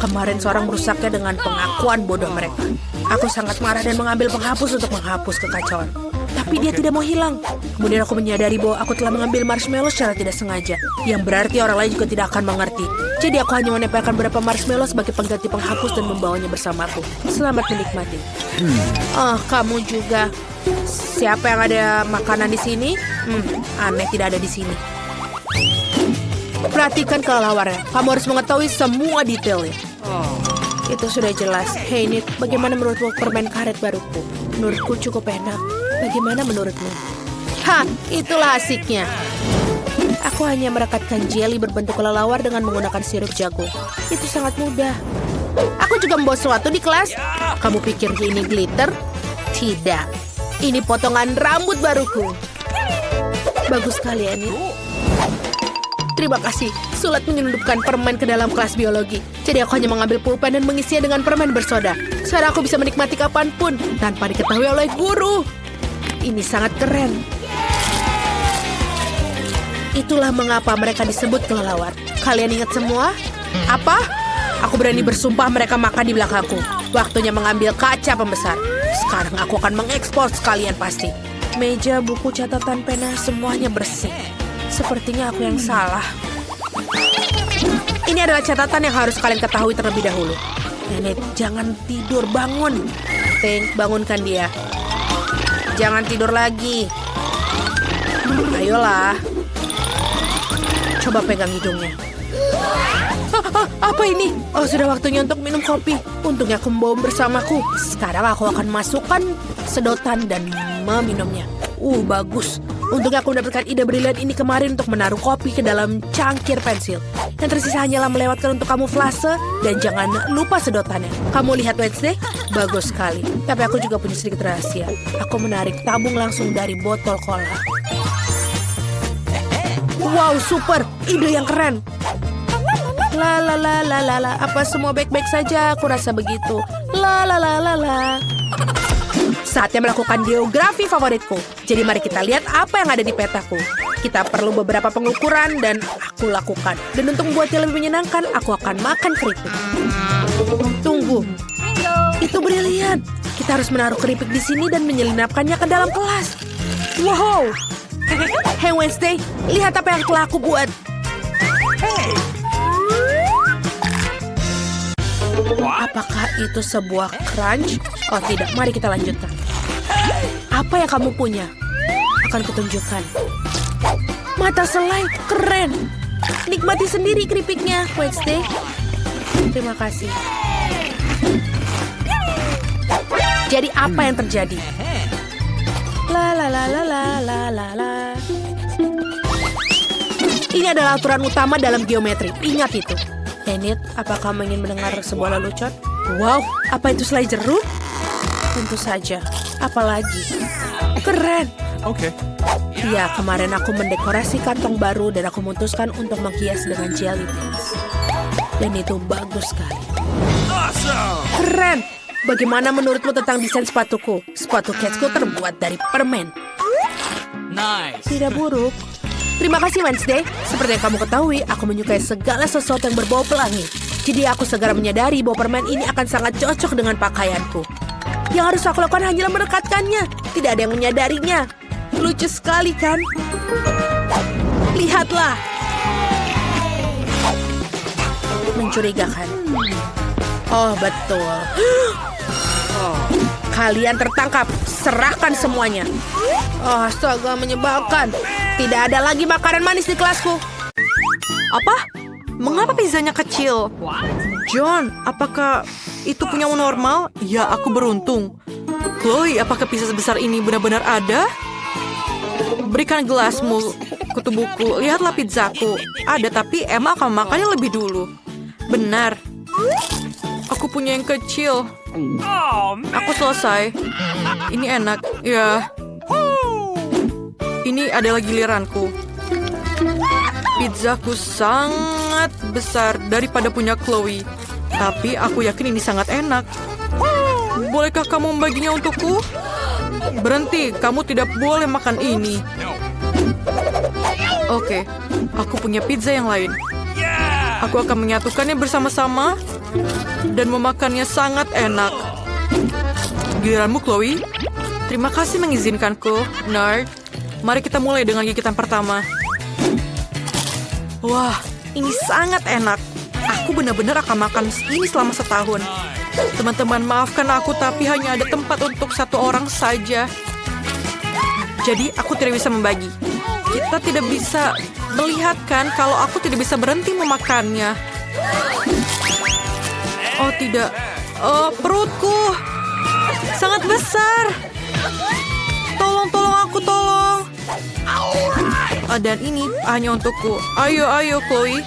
Kemarin seorang merusaknya dengan pengakuan bodoh mereka. Aku sangat marah dan mengambil penghapus untuk menghapus kekacauan. Tapi dia tidak mau hilang. Kemudian aku menyadari bahwa aku telah mengambil marshmallow secara tidak sengaja. Yang berarti orang lain juga tidak akan mengerti. Jadi aku hanya menempelkan beberapa marshmallow sebagai pengganti penghapus dan membawanya bersamaku. Selamat menikmati. Kamu juga. Siapa yang ada makanan di sini? Aneh tidak ada di sini. Perhatikan kelelawarnya. Kamu harus mengetahui semua detailnya. Itu sudah jelas. Hey Nick, bagaimana menurutmu permen karet baruku? Menurutku cukup enak. Bagaimana menurutmu? Itulah asiknya. Aku hanya merekatkan jelly berbentuk kelelawar dengan menggunakan sirup jagung. Itu sangat mudah. Aku juga membawa sesuatu di kelas. Kamu pikir ini glitter? Tidak. Ini potongan rambut baruku. Bagus sekali, Annie. Terima kasih. Sulit menyelundupkan permen ke dalam kelas biologi. Jadi aku hanya mengambil pulpen dan mengisinya dengan permen bersoda. Sekarang aku bisa menikmati kapanpun tanpa diketahui oleh guru. Ini sangat keren. Itulah mengapa mereka disebut kelelawar. Kalian ingat semua? Apa? Aku berani bersumpah mereka makan di belakangku. Waktunya mengambil kaca pembesar. Sekarang aku akan mengekspos kalian pasti. Meja, buku, catatan, pena, semuanya bersih. Sepertinya aku yang salah. Ini adalah catatan yang harus kalian ketahui terlebih dahulu. Nenek, jangan tidur, bangun. Tank, bangunkan dia. Jangan tidur lagi. Ayolah. Coba pegang hidungnya. Apa ini? Oh, sudah waktunya untuk minum kopi. Untungnya aku membawa bersamaku. Sekarang aku akan masukkan sedotan dan meminumnya. Bagus. Untungnya aku mendapatkan ide brilian ini kemarin untuk menaruh kopi ke dalam cangkir pensil. Yang tersisa hanyalah melewatkan untuk kamuflase dan jangan lupa sedotannya. Kamu lihat Wednesday? Bagus sekali. Tapi aku juga punya sedikit rahasia. Aku menarik tabung langsung dari botol cola. Wow, super. Ide yang keren. La. Apa semua baik-baik saja? Aku rasa begitu. La. Saatnya melakukan geografi favoritku. Jadi mari kita lihat apa yang ada di petaku. Kita perlu beberapa pengukuran dan aku lakukan. Dan untuk membuatnya lebih menyenangkan, aku akan makan keripik. Tunggu. Itu brilian. Kita harus menaruh keripik di sini dan menyelinapkannya ke dalam kelas. Wow. Hey Wednesday, lihat apa yang telah aku buat. Apakah itu sebuah crunch? Oh tidak, mari kita lanjutkan. Apa yang kamu punya? Akan kutunjukkan. Mata selai, keren. Nikmati sendiri keripiknya, Wednesday. Terima kasih. Jadi apa yang terjadi? La. Ini adalah aturan utama dalam geometri. Ingat itu. Enid, apa kamu ingin mendengar sebuah lelucon? Wow, apa itu selai jeruk? Tentu saja. Apalagi? Keren. Okay. Ya, kemarin aku mendekorasi kantong baru dan aku memutuskan untuk menghias dengan jelly beans. Dan itu bagus sekali. Awesome. Keren! Bagaimana menurutmu tentang desain sepatuku? Sepatu Catsku terbuat dari permen. Nice. Tidak buruk. Terima kasih, Wednesday. Seperti yang kamu ketahui, aku menyukai segala sesuatu yang berbau pelangi. Jadi aku segera menyadari bahwa permen ini akan sangat cocok dengan pakaianku. Yang harus aku lakukan hanyalah mendekatkannya. Tidak ada yang menyadarinya. Lucu sekali, kan? Lihatlah. Mencurigakan. Oh, betul. Kalian tertangkap. Serahkan semuanya. Oh, astaga, menyebalkan. Tidak ada lagi makanan manis di kelasku. Apa? Mengapa pizzanya kecil? John, apakah itu punyamu normal? Ya, aku beruntung. Chloe, apakah pizza sebesar ini benar-benar ada? Berikan gelasmu ke tubuhku. Lihatlah pizzaku. Ada, tapi Emma akan makannya lebih dulu. Benar. Aku punya yang kecil. Aku selesai. Ini enak. Ya. Ini adalah giliranku. Pizzaku sangat besar daripada punya Chloe. Tapi aku yakin ini sangat enak. Bolehkah kamu membaginya untukku? Berhenti, kamu tidak boleh makan ini. Oke, aku punya pizza yang lain. Aku akan menyatukannya bersama-sama dan memakannya sangat enak. Giliranmu, Chloe. Terima kasih mengizinkanku, nerd. Mari kita mulai dengan gigitan pertama. Wah, ini sangat enak. Aku benar-benar akan makan ini selama setahun. Teman-teman, maafkan aku, tapi hanya ada tempat untuk satu orang saja. Jadi, aku tidak bisa membagi. Kita tidak bisa melihatkan kalau aku tidak bisa berhenti memakannya. Oh, tidak. Oh, perutku. Sangat besar. Tolong aku, tolong. Dan ini hanya untukku. Ayo, Chloe.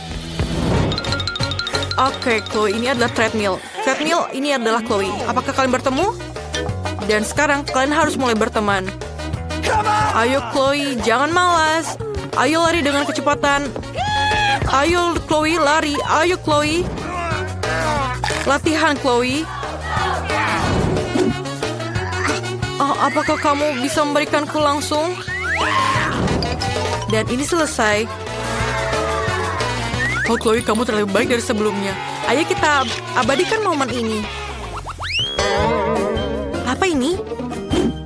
Oke, Chloe, ini adalah treadmill. Treadmill, ini adalah Chloe. Apakah kalian bertemu? Dan sekarang kalian harus mulai berteman. Ayo, Chloe, jangan malas. Ayo lari dengan kecepatan. Ayo, Chloe, lari. Ayo, Chloe. Latihan, Chloe. Oh, apakah kamu bisa memberikanku langsung? Dan ini selesai. Oh, Chloe, kamu terlalu baik dari sebelumnya. Ayo kita abadikan momen ini. Apa ini?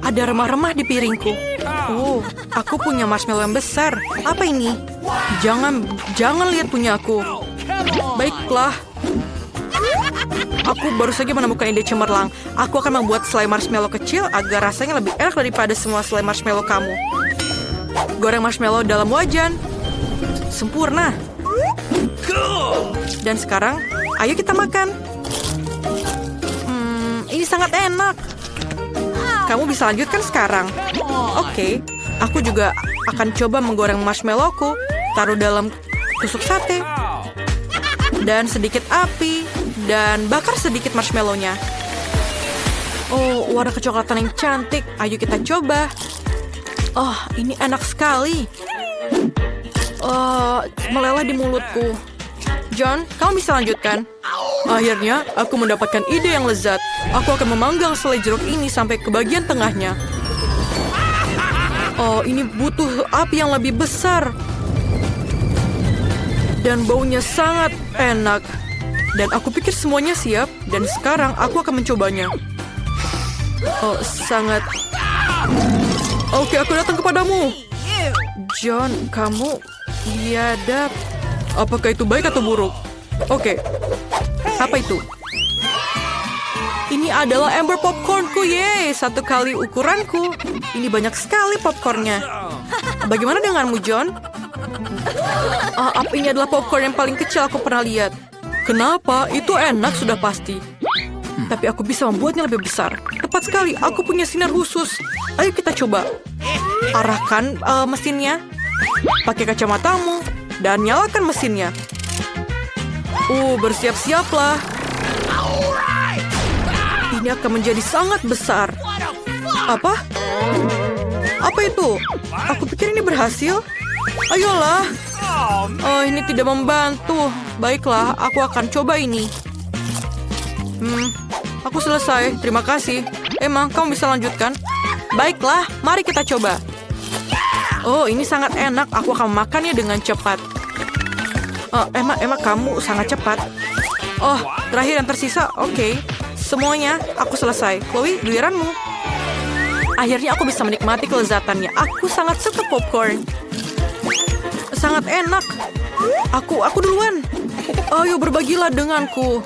Ada remah-remah di piringku. Oh, aku punya marshmallow yang besar. Apa ini? Jangan lihat punya aku. Baiklah. Aku baru saja menemukan ide cemerlang. Aku akan membuat selai marshmallow kecil agar rasanya lebih enak daripada semua selai marshmallow kamu. Goreng marshmallow dalam wajan. Sempurna. Dan sekarang, ayo kita makan. Ini sangat enak. Kamu bisa lanjutkan sekarang. Oke, aku juga akan coba menggoreng marshmallowku. Taruh dalam tusuk sate. Dan sedikit api. Dan bakar sedikit marshmallownya. Oh, warna kecoklatan yang cantik. Ayo kita coba. Oh, ini enak sekali. Meleleh di mulutku. John, kamu bisa lanjutkan. Akhirnya, aku mendapatkan ide yang lezat. Aku akan memanggang selai jeruk ini sampai ke bagian tengahnya. Oh, ini butuh api yang lebih besar. Dan baunya sangat enak. Dan aku pikir semuanya siap. Dan sekarang aku akan mencobanya. Oh, sangat... Oke, aku datang kepadamu. John, kamu biadab. Apakah itu baik atau buruk? Oke. Apa itu? Ini adalah ember popcornku, yeay. 1 kali ukuranku. Ini banyak sekali popcornnya. Bagaimana denganmu, John? Ini adalah popcorn yang paling kecil aku pernah lihat. Kenapa? Itu enak sudah pasti. Tapi aku bisa membuatnya lebih besar. Tepat sekali, aku punya sinar khusus. Ayo kita coba. Arahkan mesinnya. Pakai kacamatamu. Dan nyalakan mesinnya. Bersiap-siaplah. Ini akan menjadi sangat besar. Apa? Apa itu? Aku pikir ini berhasil. Ayolah. Oh, ini tidak membantu. Baiklah, aku akan coba ini. Aku selesai. Terima kasih. Emma, kamu bisa lanjutkan? Baiklah, mari kita coba. Oh, ini sangat enak. Aku akan makannya dengan cepat. Emma, kamu sangat cepat. Oh, terakhir yang tersisa. Oke. Semuanya, aku selesai. Chloe, giliranmu. Akhirnya aku bisa menikmati kelezatannya. Aku sangat suka popcorn. Sangat enak. Aku duluan. Ayo berbagilah denganku.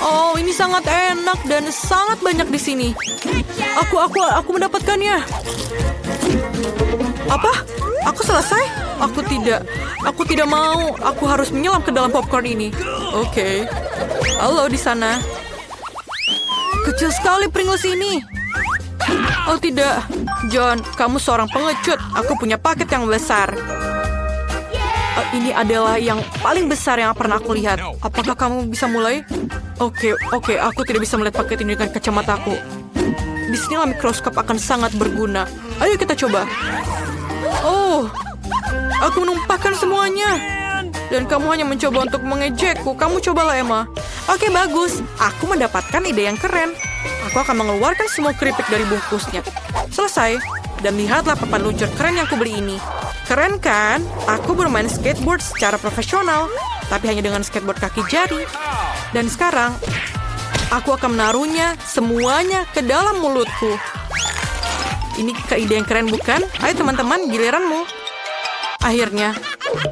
Oh, ini sangat enak dan sangat banyak di sini. Aku mendapatkannya. Apa? Aku selesai? Aku tidak mau. Aku harus menyelam ke dalam popcorn ini. Oke. Halo di sana. Kecil sekali Pringles ini. Oh tidak. John, kamu seorang pengecut. Aku punya paket yang besar. Ini adalah yang paling besar yang pernah aku lihat. Apakah kamu bisa mulai? Oke, aku tidak bisa melihat paket ini dengan kacamataku. Disinilah mikroskop akan sangat berguna. Ayo kita coba. Oh, aku menumpahkan semuanya. Dan kamu hanya mencoba untuk mengejekku. Kamu cobalah, Emma. Oke, bagus. Aku mendapatkan ide yang keren. Aku akan mengeluarkan semua keripik dari bungkusnya. Selesai. Dan lihatlah papan luncur keren yang kubeli ini. Keren kan? Aku bermain skateboard secara profesional. Tapi hanya dengan skateboard kaki jari. Dan sekarang, aku akan menaruhnya semuanya ke dalam mulutku. Ini ide yang keren bukan? Ayo teman-teman, giliranmu. Akhirnya,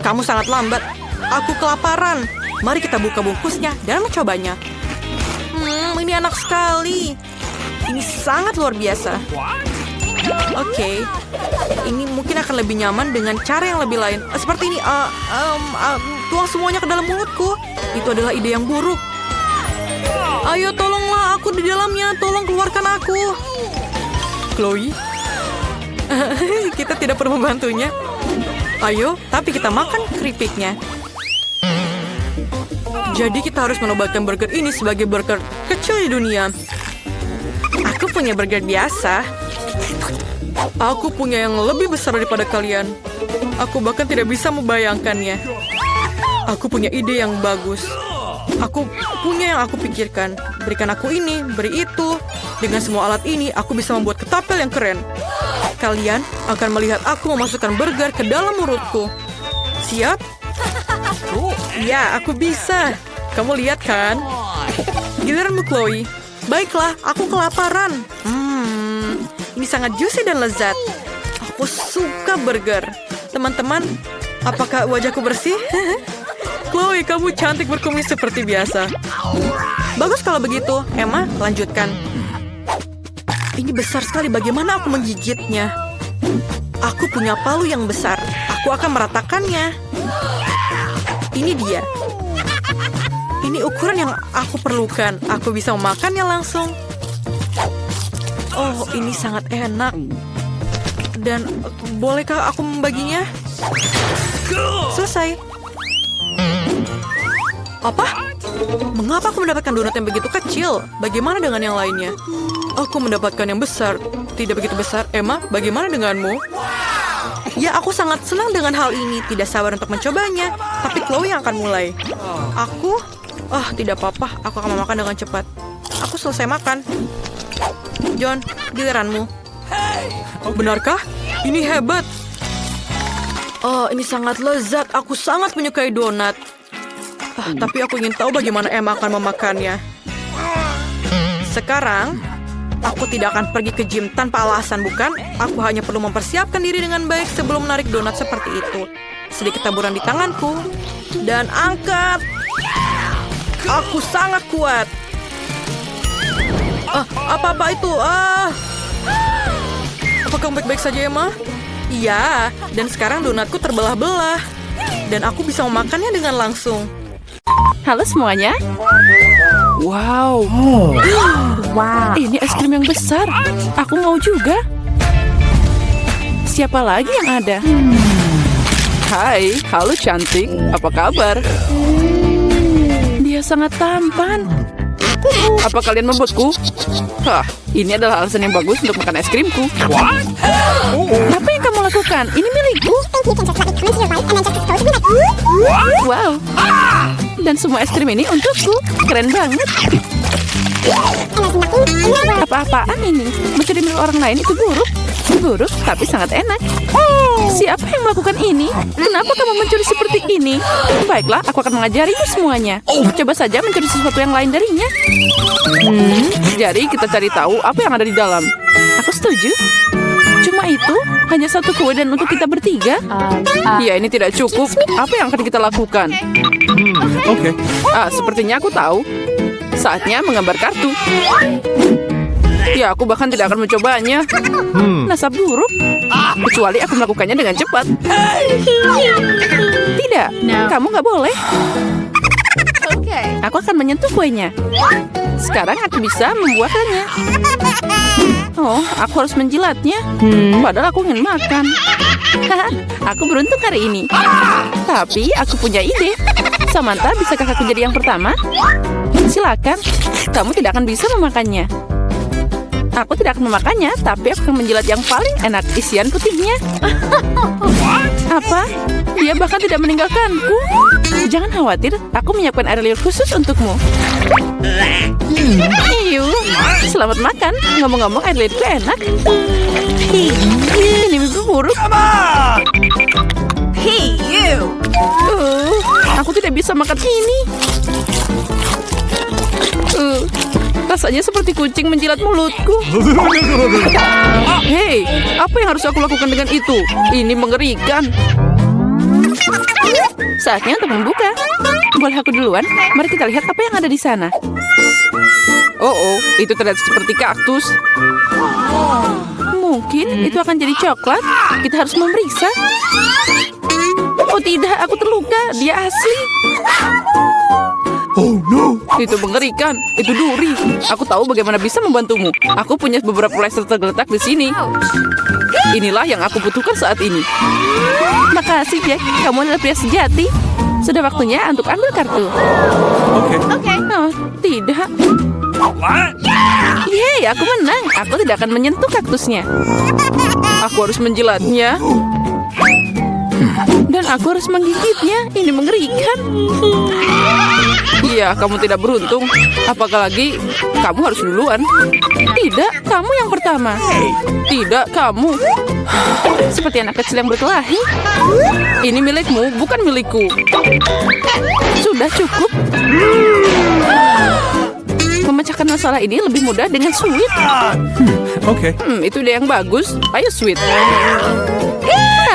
kamu sangat lambat. Aku kelaparan. Mari kita buka bungkusnya dan mencobanya. Ini enak sekali. Ini sangat luar biasa. Oke. Ini mungkin akan lebih nyaman dengan cara yang lebih lain. Seperti ini. Tuang semuanya ke dalam mulutku. Itu adalah ide yang buruk. Ayo tolonglah, aku di dalamnya. Tolong keluarkan aku. Chloe? Kita tidak perlu membantunya. Ayo, tapi kita makan keripiknya. Jadi kita harus menobatkan burger ini sebagai burger kecil di dunia. Aku punya burger biasa. Aku punya yang lebih besar daripada kalian. Aku bahkan tidak bisa membayangkannya. Aku punya ide yang bagus. Aku punya yang aku pikirkan. Berikan aku ini, beri itu. Dengan semua alat ini, aku bisa membuat ketapel yang keren. Kalian akan melihat aku memasukkan burger ke dalam mulutku. Siap? Ya, aku bisa. Kamu lihat kan? Giliranmu, Chloe. Baiklah, aku kelaparan. Ini sangat juicy dan lezat. Aku suka burger. Teman-teman, apakah wajahku bersih? Chloe, kamu cantik berkumis seperti biasa. Bagus kalau begitu. Emma, lanjutkan. Ini besar sekali. Bagaimana aku menggigitnya? Aku punya palu yang besar. Aku akan meratakannya. Ini dia. Ini ukuran yang aku perlukan. Aku bisa memakannya langsung. Oh, ini sangat enak. Dan bolehkah aku membaginya? Selesai. Apa? Mengapa aku mendapatkan donat yang begitu kecil? Bagaimana dengan yang lainnya? Aku mendapatkan yang besar. Tidak begitu besar. Emma, bagaimana denganmu? Ya, aku sangat senang dengan hal ini. Tidak sabar untuk mencobanya. Tapi Chloe yang akan mulai. Aku? Tidak apa-apa. Aku akan memakan dengan cepat. Aku selesai makan. John, giliranmu. Benarkah? Ini hebat. Ini sangat lezat. Aku sangat menyukai donat. Tapi aku ingin tahu bagaimana Emma akan memakannya. Sekarang, aku tidak akan pergi ke gym tanpa alasan, bukan? Aku hanya perlu mempersiapkan diri dengan baik sebelum menarik donat seperti itu. Sedikit taburan di tanganku. Dan angkat. Aku sangat kuat. Apa-apa itu? Apa kamu baik-baik saja, Emma? Iya, dan sekarang donatku terbelah-belah. Dan aku bisa memakannya dengan langsung. Halo semuanya. Wow. Wow. Ini es krim yang besar. Aku mau juga. Siapa lagi yang ada? Hai, halo cantik. Apa kabar? Dia sangat tampan. Apa kalian membuatku? Hah, ini adalah alasan yang bagus untuk makan es krimku. Apa yang kamu lakukan? Ini milikku. Wow. Dan semua es krim ini untukku. Keren banget. Apa-apaan ini? Mencuri milik orang lain itu buruk. Buruk, tapi sangat enak. Siapa yang melakukan ini? Kenapa kamu mencuri seperti ini? Baiklah, aku akan mengajarimu semuanya. Coba saja mencuri sesuatu yang lain darinya. Jadi kita cari tahu apa yang ada di dalam. Aku setuju. Cuma itu? Hanya satu kue dan untuk kita bertiga? Ya, ini tidak cukup. Apa yang akan kita lakukan? Okay. Sepertinya aku tahu. Saatnya menggambar kartu. Ya, aku bahkan tidak akan mencobanya. Nasab buruk. Kecuali aku melakukannya dengan cepat. Tidak, kamu nggak boleh. Aku akan menyentuh kuenya. Sekarang aku bisa membuatannya. Oh, aku harus menjilatnya. Padahal aku ingin makan. Aku beruntung hari ini. Tapi aku punya ide. Samantha, bisakah aku jadi yang pertama? Silakan. Kamu tidak akan bisa memakannya. Aku tidak akan memakannya, tapi aku akan menjilat yang paling enak isian putihnya. Apa? Dia bahkan tidak meninggalkanku. Jangan khawatir, aku menyiapkan air liur khusus untukmu. Iyu, selamat makan. Ngomong-ngomong, air liurku enak. Ini mimpi buruk. Hey, you! Aku tidak bisa makan ini. Rasanya seperti kucing menjilat mulutku. Hei, apa yang harus aku lakukan dengan itu? Ini mengerikan. Saatnya untuk membuka. Boleh aku duluan? Mari kita lihat apa yang ada di sana. Oh, itu terlihat seperti kaktus. Mungkin itu akan jadi coklat. Kita harus memeriksa. Oh tidak, aku terluka. Dia asli. Oh no! Itu mengerikan. Itu duri. Aku tahu bagaimana bisa membantumu. Aku punya beberapa plester tergeletak di sini. Inilah yang aku butuhkan saat ini. Makasih, Jack. Kamu adalah pria sejati. Sudah waktunya untuk ambil kartu. Okay. Oh, tidak. Yeay, aku menang. Aku tidak akan menyentuh kaktusnya. Aku harus menjilatnya. Dan aku harus menggigitnya. Ini mengerikan. Iya, kamu tidak beruntung. Apalagi kamu harus duluan. Tidak, kamu yang pertama. Tidak, kamu. Seperti anak kecil yang berkelahi. Ini milikmu, bukan milikku. Sudah cukup. Memecahkan masalah ini lebih mudah dengan sweet. Okay. Itu ide yang bagus. Ayo sweet.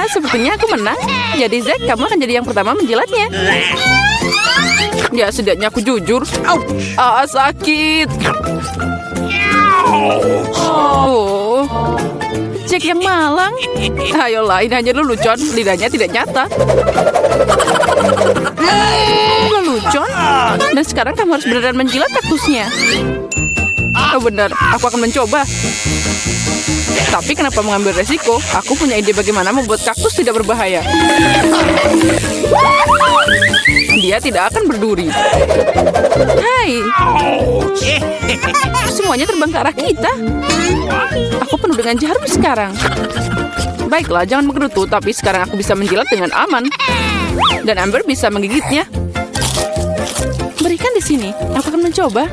Sepertinya aku menang. Jadi Zack, kamu akan jadi yang pertama menjilatnya. Ya, setidaknya aku jujur. Sakit. Oh, Jack yang malang. Ayolah, ini hanya lelucon. Lidahnya tidak nyata. Lelucon? Dan sekarang kamu harus beneran menjilat kaktusnya. Oh benar, aku akan mencoba. Tapi kenapa mengambil resiko? Aku punya ide bagaimana membuat kaktus tidak berbahaya. Dia tidak akan berduri. Hai. Semuanya terbang ke arah kita. Aku penuh dengan jarum sekarang. Baiklah, jangan menggerutu. Tapi sekarang aku bisa menjilat dengan aman. Dan Amber bisa menggigitnya. Berikan di sini. Aku akan mencoba.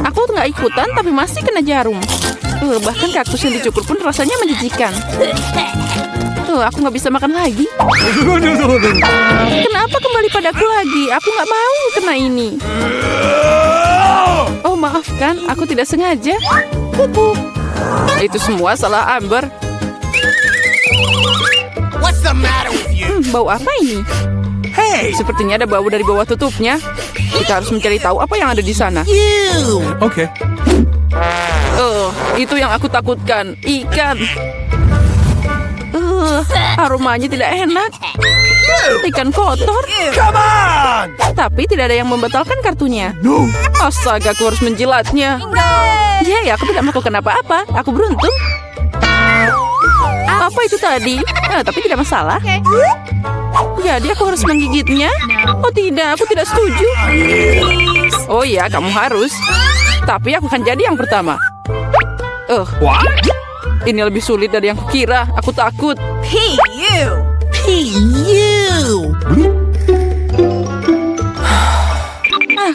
Aku nggak ikutan, tapi masih kena jarum. Bahkan kaktus yang dicukur pun rasanya menjijikan. Aku nggak bisa makan lagi. Kenapa kembali padaku lagi? Aku nggak mau kena ini. Oh, maafkan. Aku tidak sengaja. Itu semua salah Amber. What's the matter with you? Bau apa ini? Hey! Sepertinya ada bau dari bawah tutupnya. Kita harus mencari tahu apa yang ada di sana. Okay. Itu yang aku takutkan. Ikan. Aromanya tidak enak. Ikan kotor. Come on! Tapi tidak ada yang membatalkan kartunya. No! Astaga, aku harus menjilatnya. Yeay, aku tidak melakukan apa-apa. Aku beruntung. Apa itu tadi? Tapi tidak masalah. Jadi aku harus menggigitnya? Oh tidak, aku tidak setuju. Oh iya, kamu harus. Tapi aku akan jadi yang pertama. What? Ini lebih sulit dari yang kukira. Aku takut. Hey, you!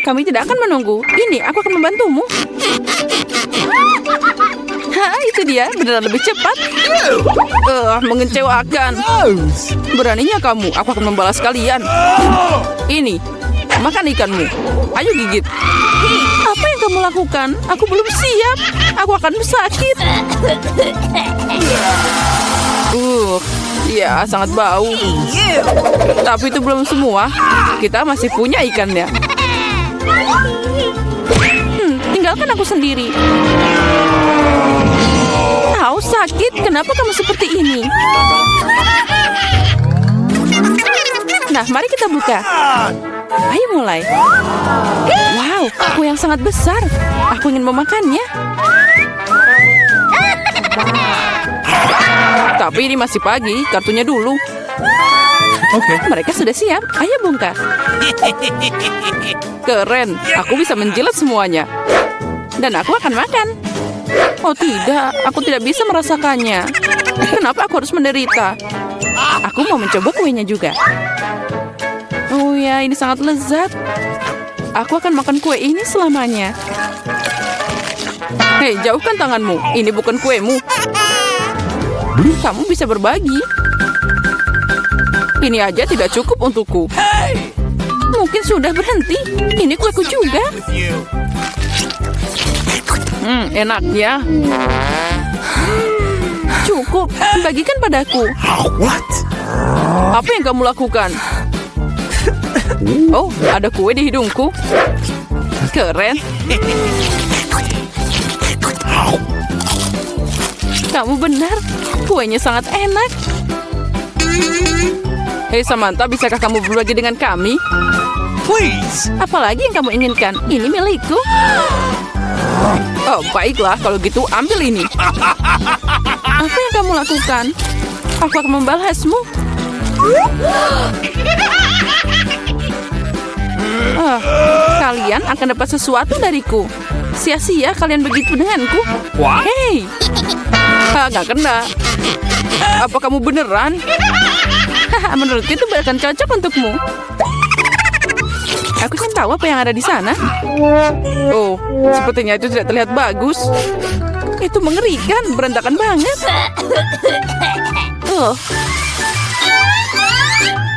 Kami tidak akan menunggu. Ini, aku akan membantumu. Itu dia. Beneran lebih cepat. Mengecewakan. Beraninya kamu. Aku akan membalas kalian. Ini, makan ikanmu. Ayo gigit. Apa yang kamu lakukan? Aku belum siap. Aku akan sakit. Ya, sangat bau. Tapi itu belum semua. Kita masih punya ikannya. Tinggalkan aku sendiri. Sakit. Kenapa kamu seperti ini? Nah, mari kita buka. Ayo mulai. Wow, kue yang sangat besar. Aku ingin memakannya. Tapi ini masih pagi. Kartunya dulu. Oke. Mereka sudah siap. Ayo bongkar. Keren. Aku bisa menjilat semuanya. Dan aku akan makan. Oh tidak, aku tidak bisa merasakannya. Kenapa aku harus menderita? Aku mau mencoba kuenya juga. Oh ya, ini sangat lezat. Aku akan makan kue ini selamanya. Hei, jauhkan tanganmu. Ini bukan kuemu. Kamu bisa berbagi. Ini aja tidak cukup untukku. Mungkin sudah berhenti. Ini kueku juga. With you. Enaknya. Cukup, bagikan padaku. What? Apa yang kamu lakukan? Oh, ada kue di hidungku. Keren. Kamu benar, kuenya sangat enak. Hei Samantha, bisakah kamu berbagi dengan kami? Please. Apalagi yang kamu inginkan? Ini milikku. Oh, baiklah. Kalau gitu, ambil ini. Apa yang kamu lakukan? Aku akan membalasmu. Kalian akan dapat sesuatu dariku. Sia-sia kalian begitu denganku. What? Hei! Nggak kena. Apa kamu beneran? Menurutku itu bahkan cocok untukmu. Aku ingin tahu apa yang ada di sana. Oh, sepertinya itu tidak terlihat bagus. Itu mengerikan, berantakan banget.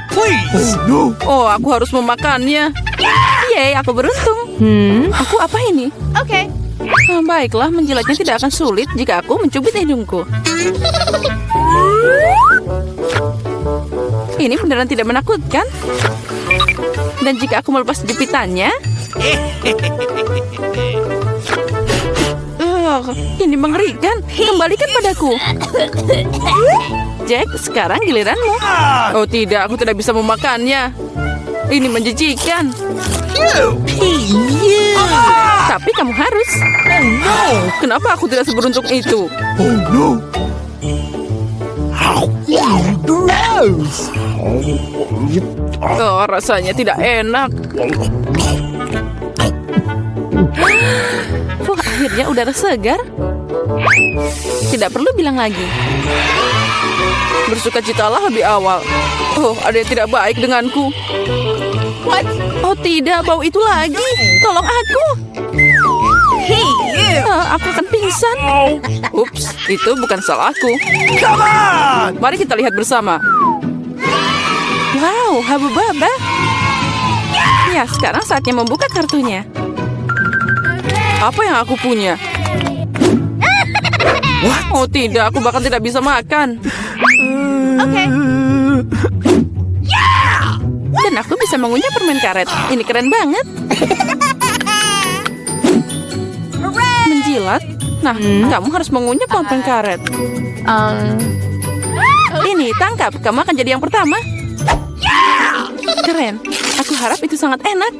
Please. No. Oh, aku harus memakannya. Yeay, aku beruntung. Aku apa ini? Oke. Baiklah, menjilatnya tidak akan sulit jika aku mencubit hidungku. Ini beneran tidak menakutkan. Dan jika aku melepas jepitannya, ini mengerikan. Kembalikan padaku. Jack, sekarang giliranmu. Oh tidak, aku tidak bisa memakannya. Ini menjijikan. Tapi kamu harus. Kenapa aku tidak seberuntung itu? Oh no. Gross. Oh, rasanya tidak enak. Akhirnya udara segar. Tidak perlu bilang lagi. Bersukacitalah lebih awal. Oh, ada yang tidak baik denganku. Oh tidak, bau itu lagi. Tolong aku. Aku akan pingsan. Ups, itu bukan salahku. Come on. Mari kita lihat bersama. Wow, Habubaba. Ya, sekarang saatnya membuka kartunya. Apa yang aku punya? Oh tidak, aku bahkan tidak bisa makan. Oke. Dan aku bisa mengunyah permen karet. Ini keren banget. Menjilat? Nah, kamu harus mengunyah permen karet. Ini, tangkap. Kamu akan jadi yang pertama. Keren. Aku harap itu sangat enak.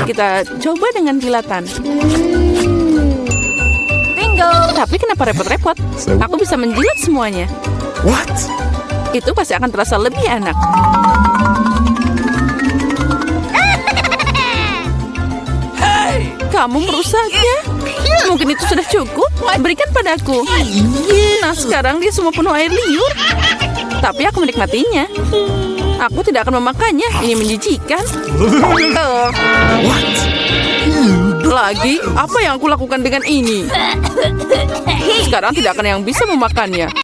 Kita coba dengan jilatan. Bingo. Tapi kenapa repot-repot? Aku bisa menjilat semuanya. What? Itu pasti akan terasa lebih enak. Kamu merusaknya. Mungkin itu sudah cukup. Berikan padaku. Nah, sekarang dia semua penuh air liur. Tapi aku menikmatinya. Aku tidak akan memakannya. Ini menjijikan. Lagi, apa yang aku lakukan dengan ini? Sekarang tidak akan yang bisa memakannya.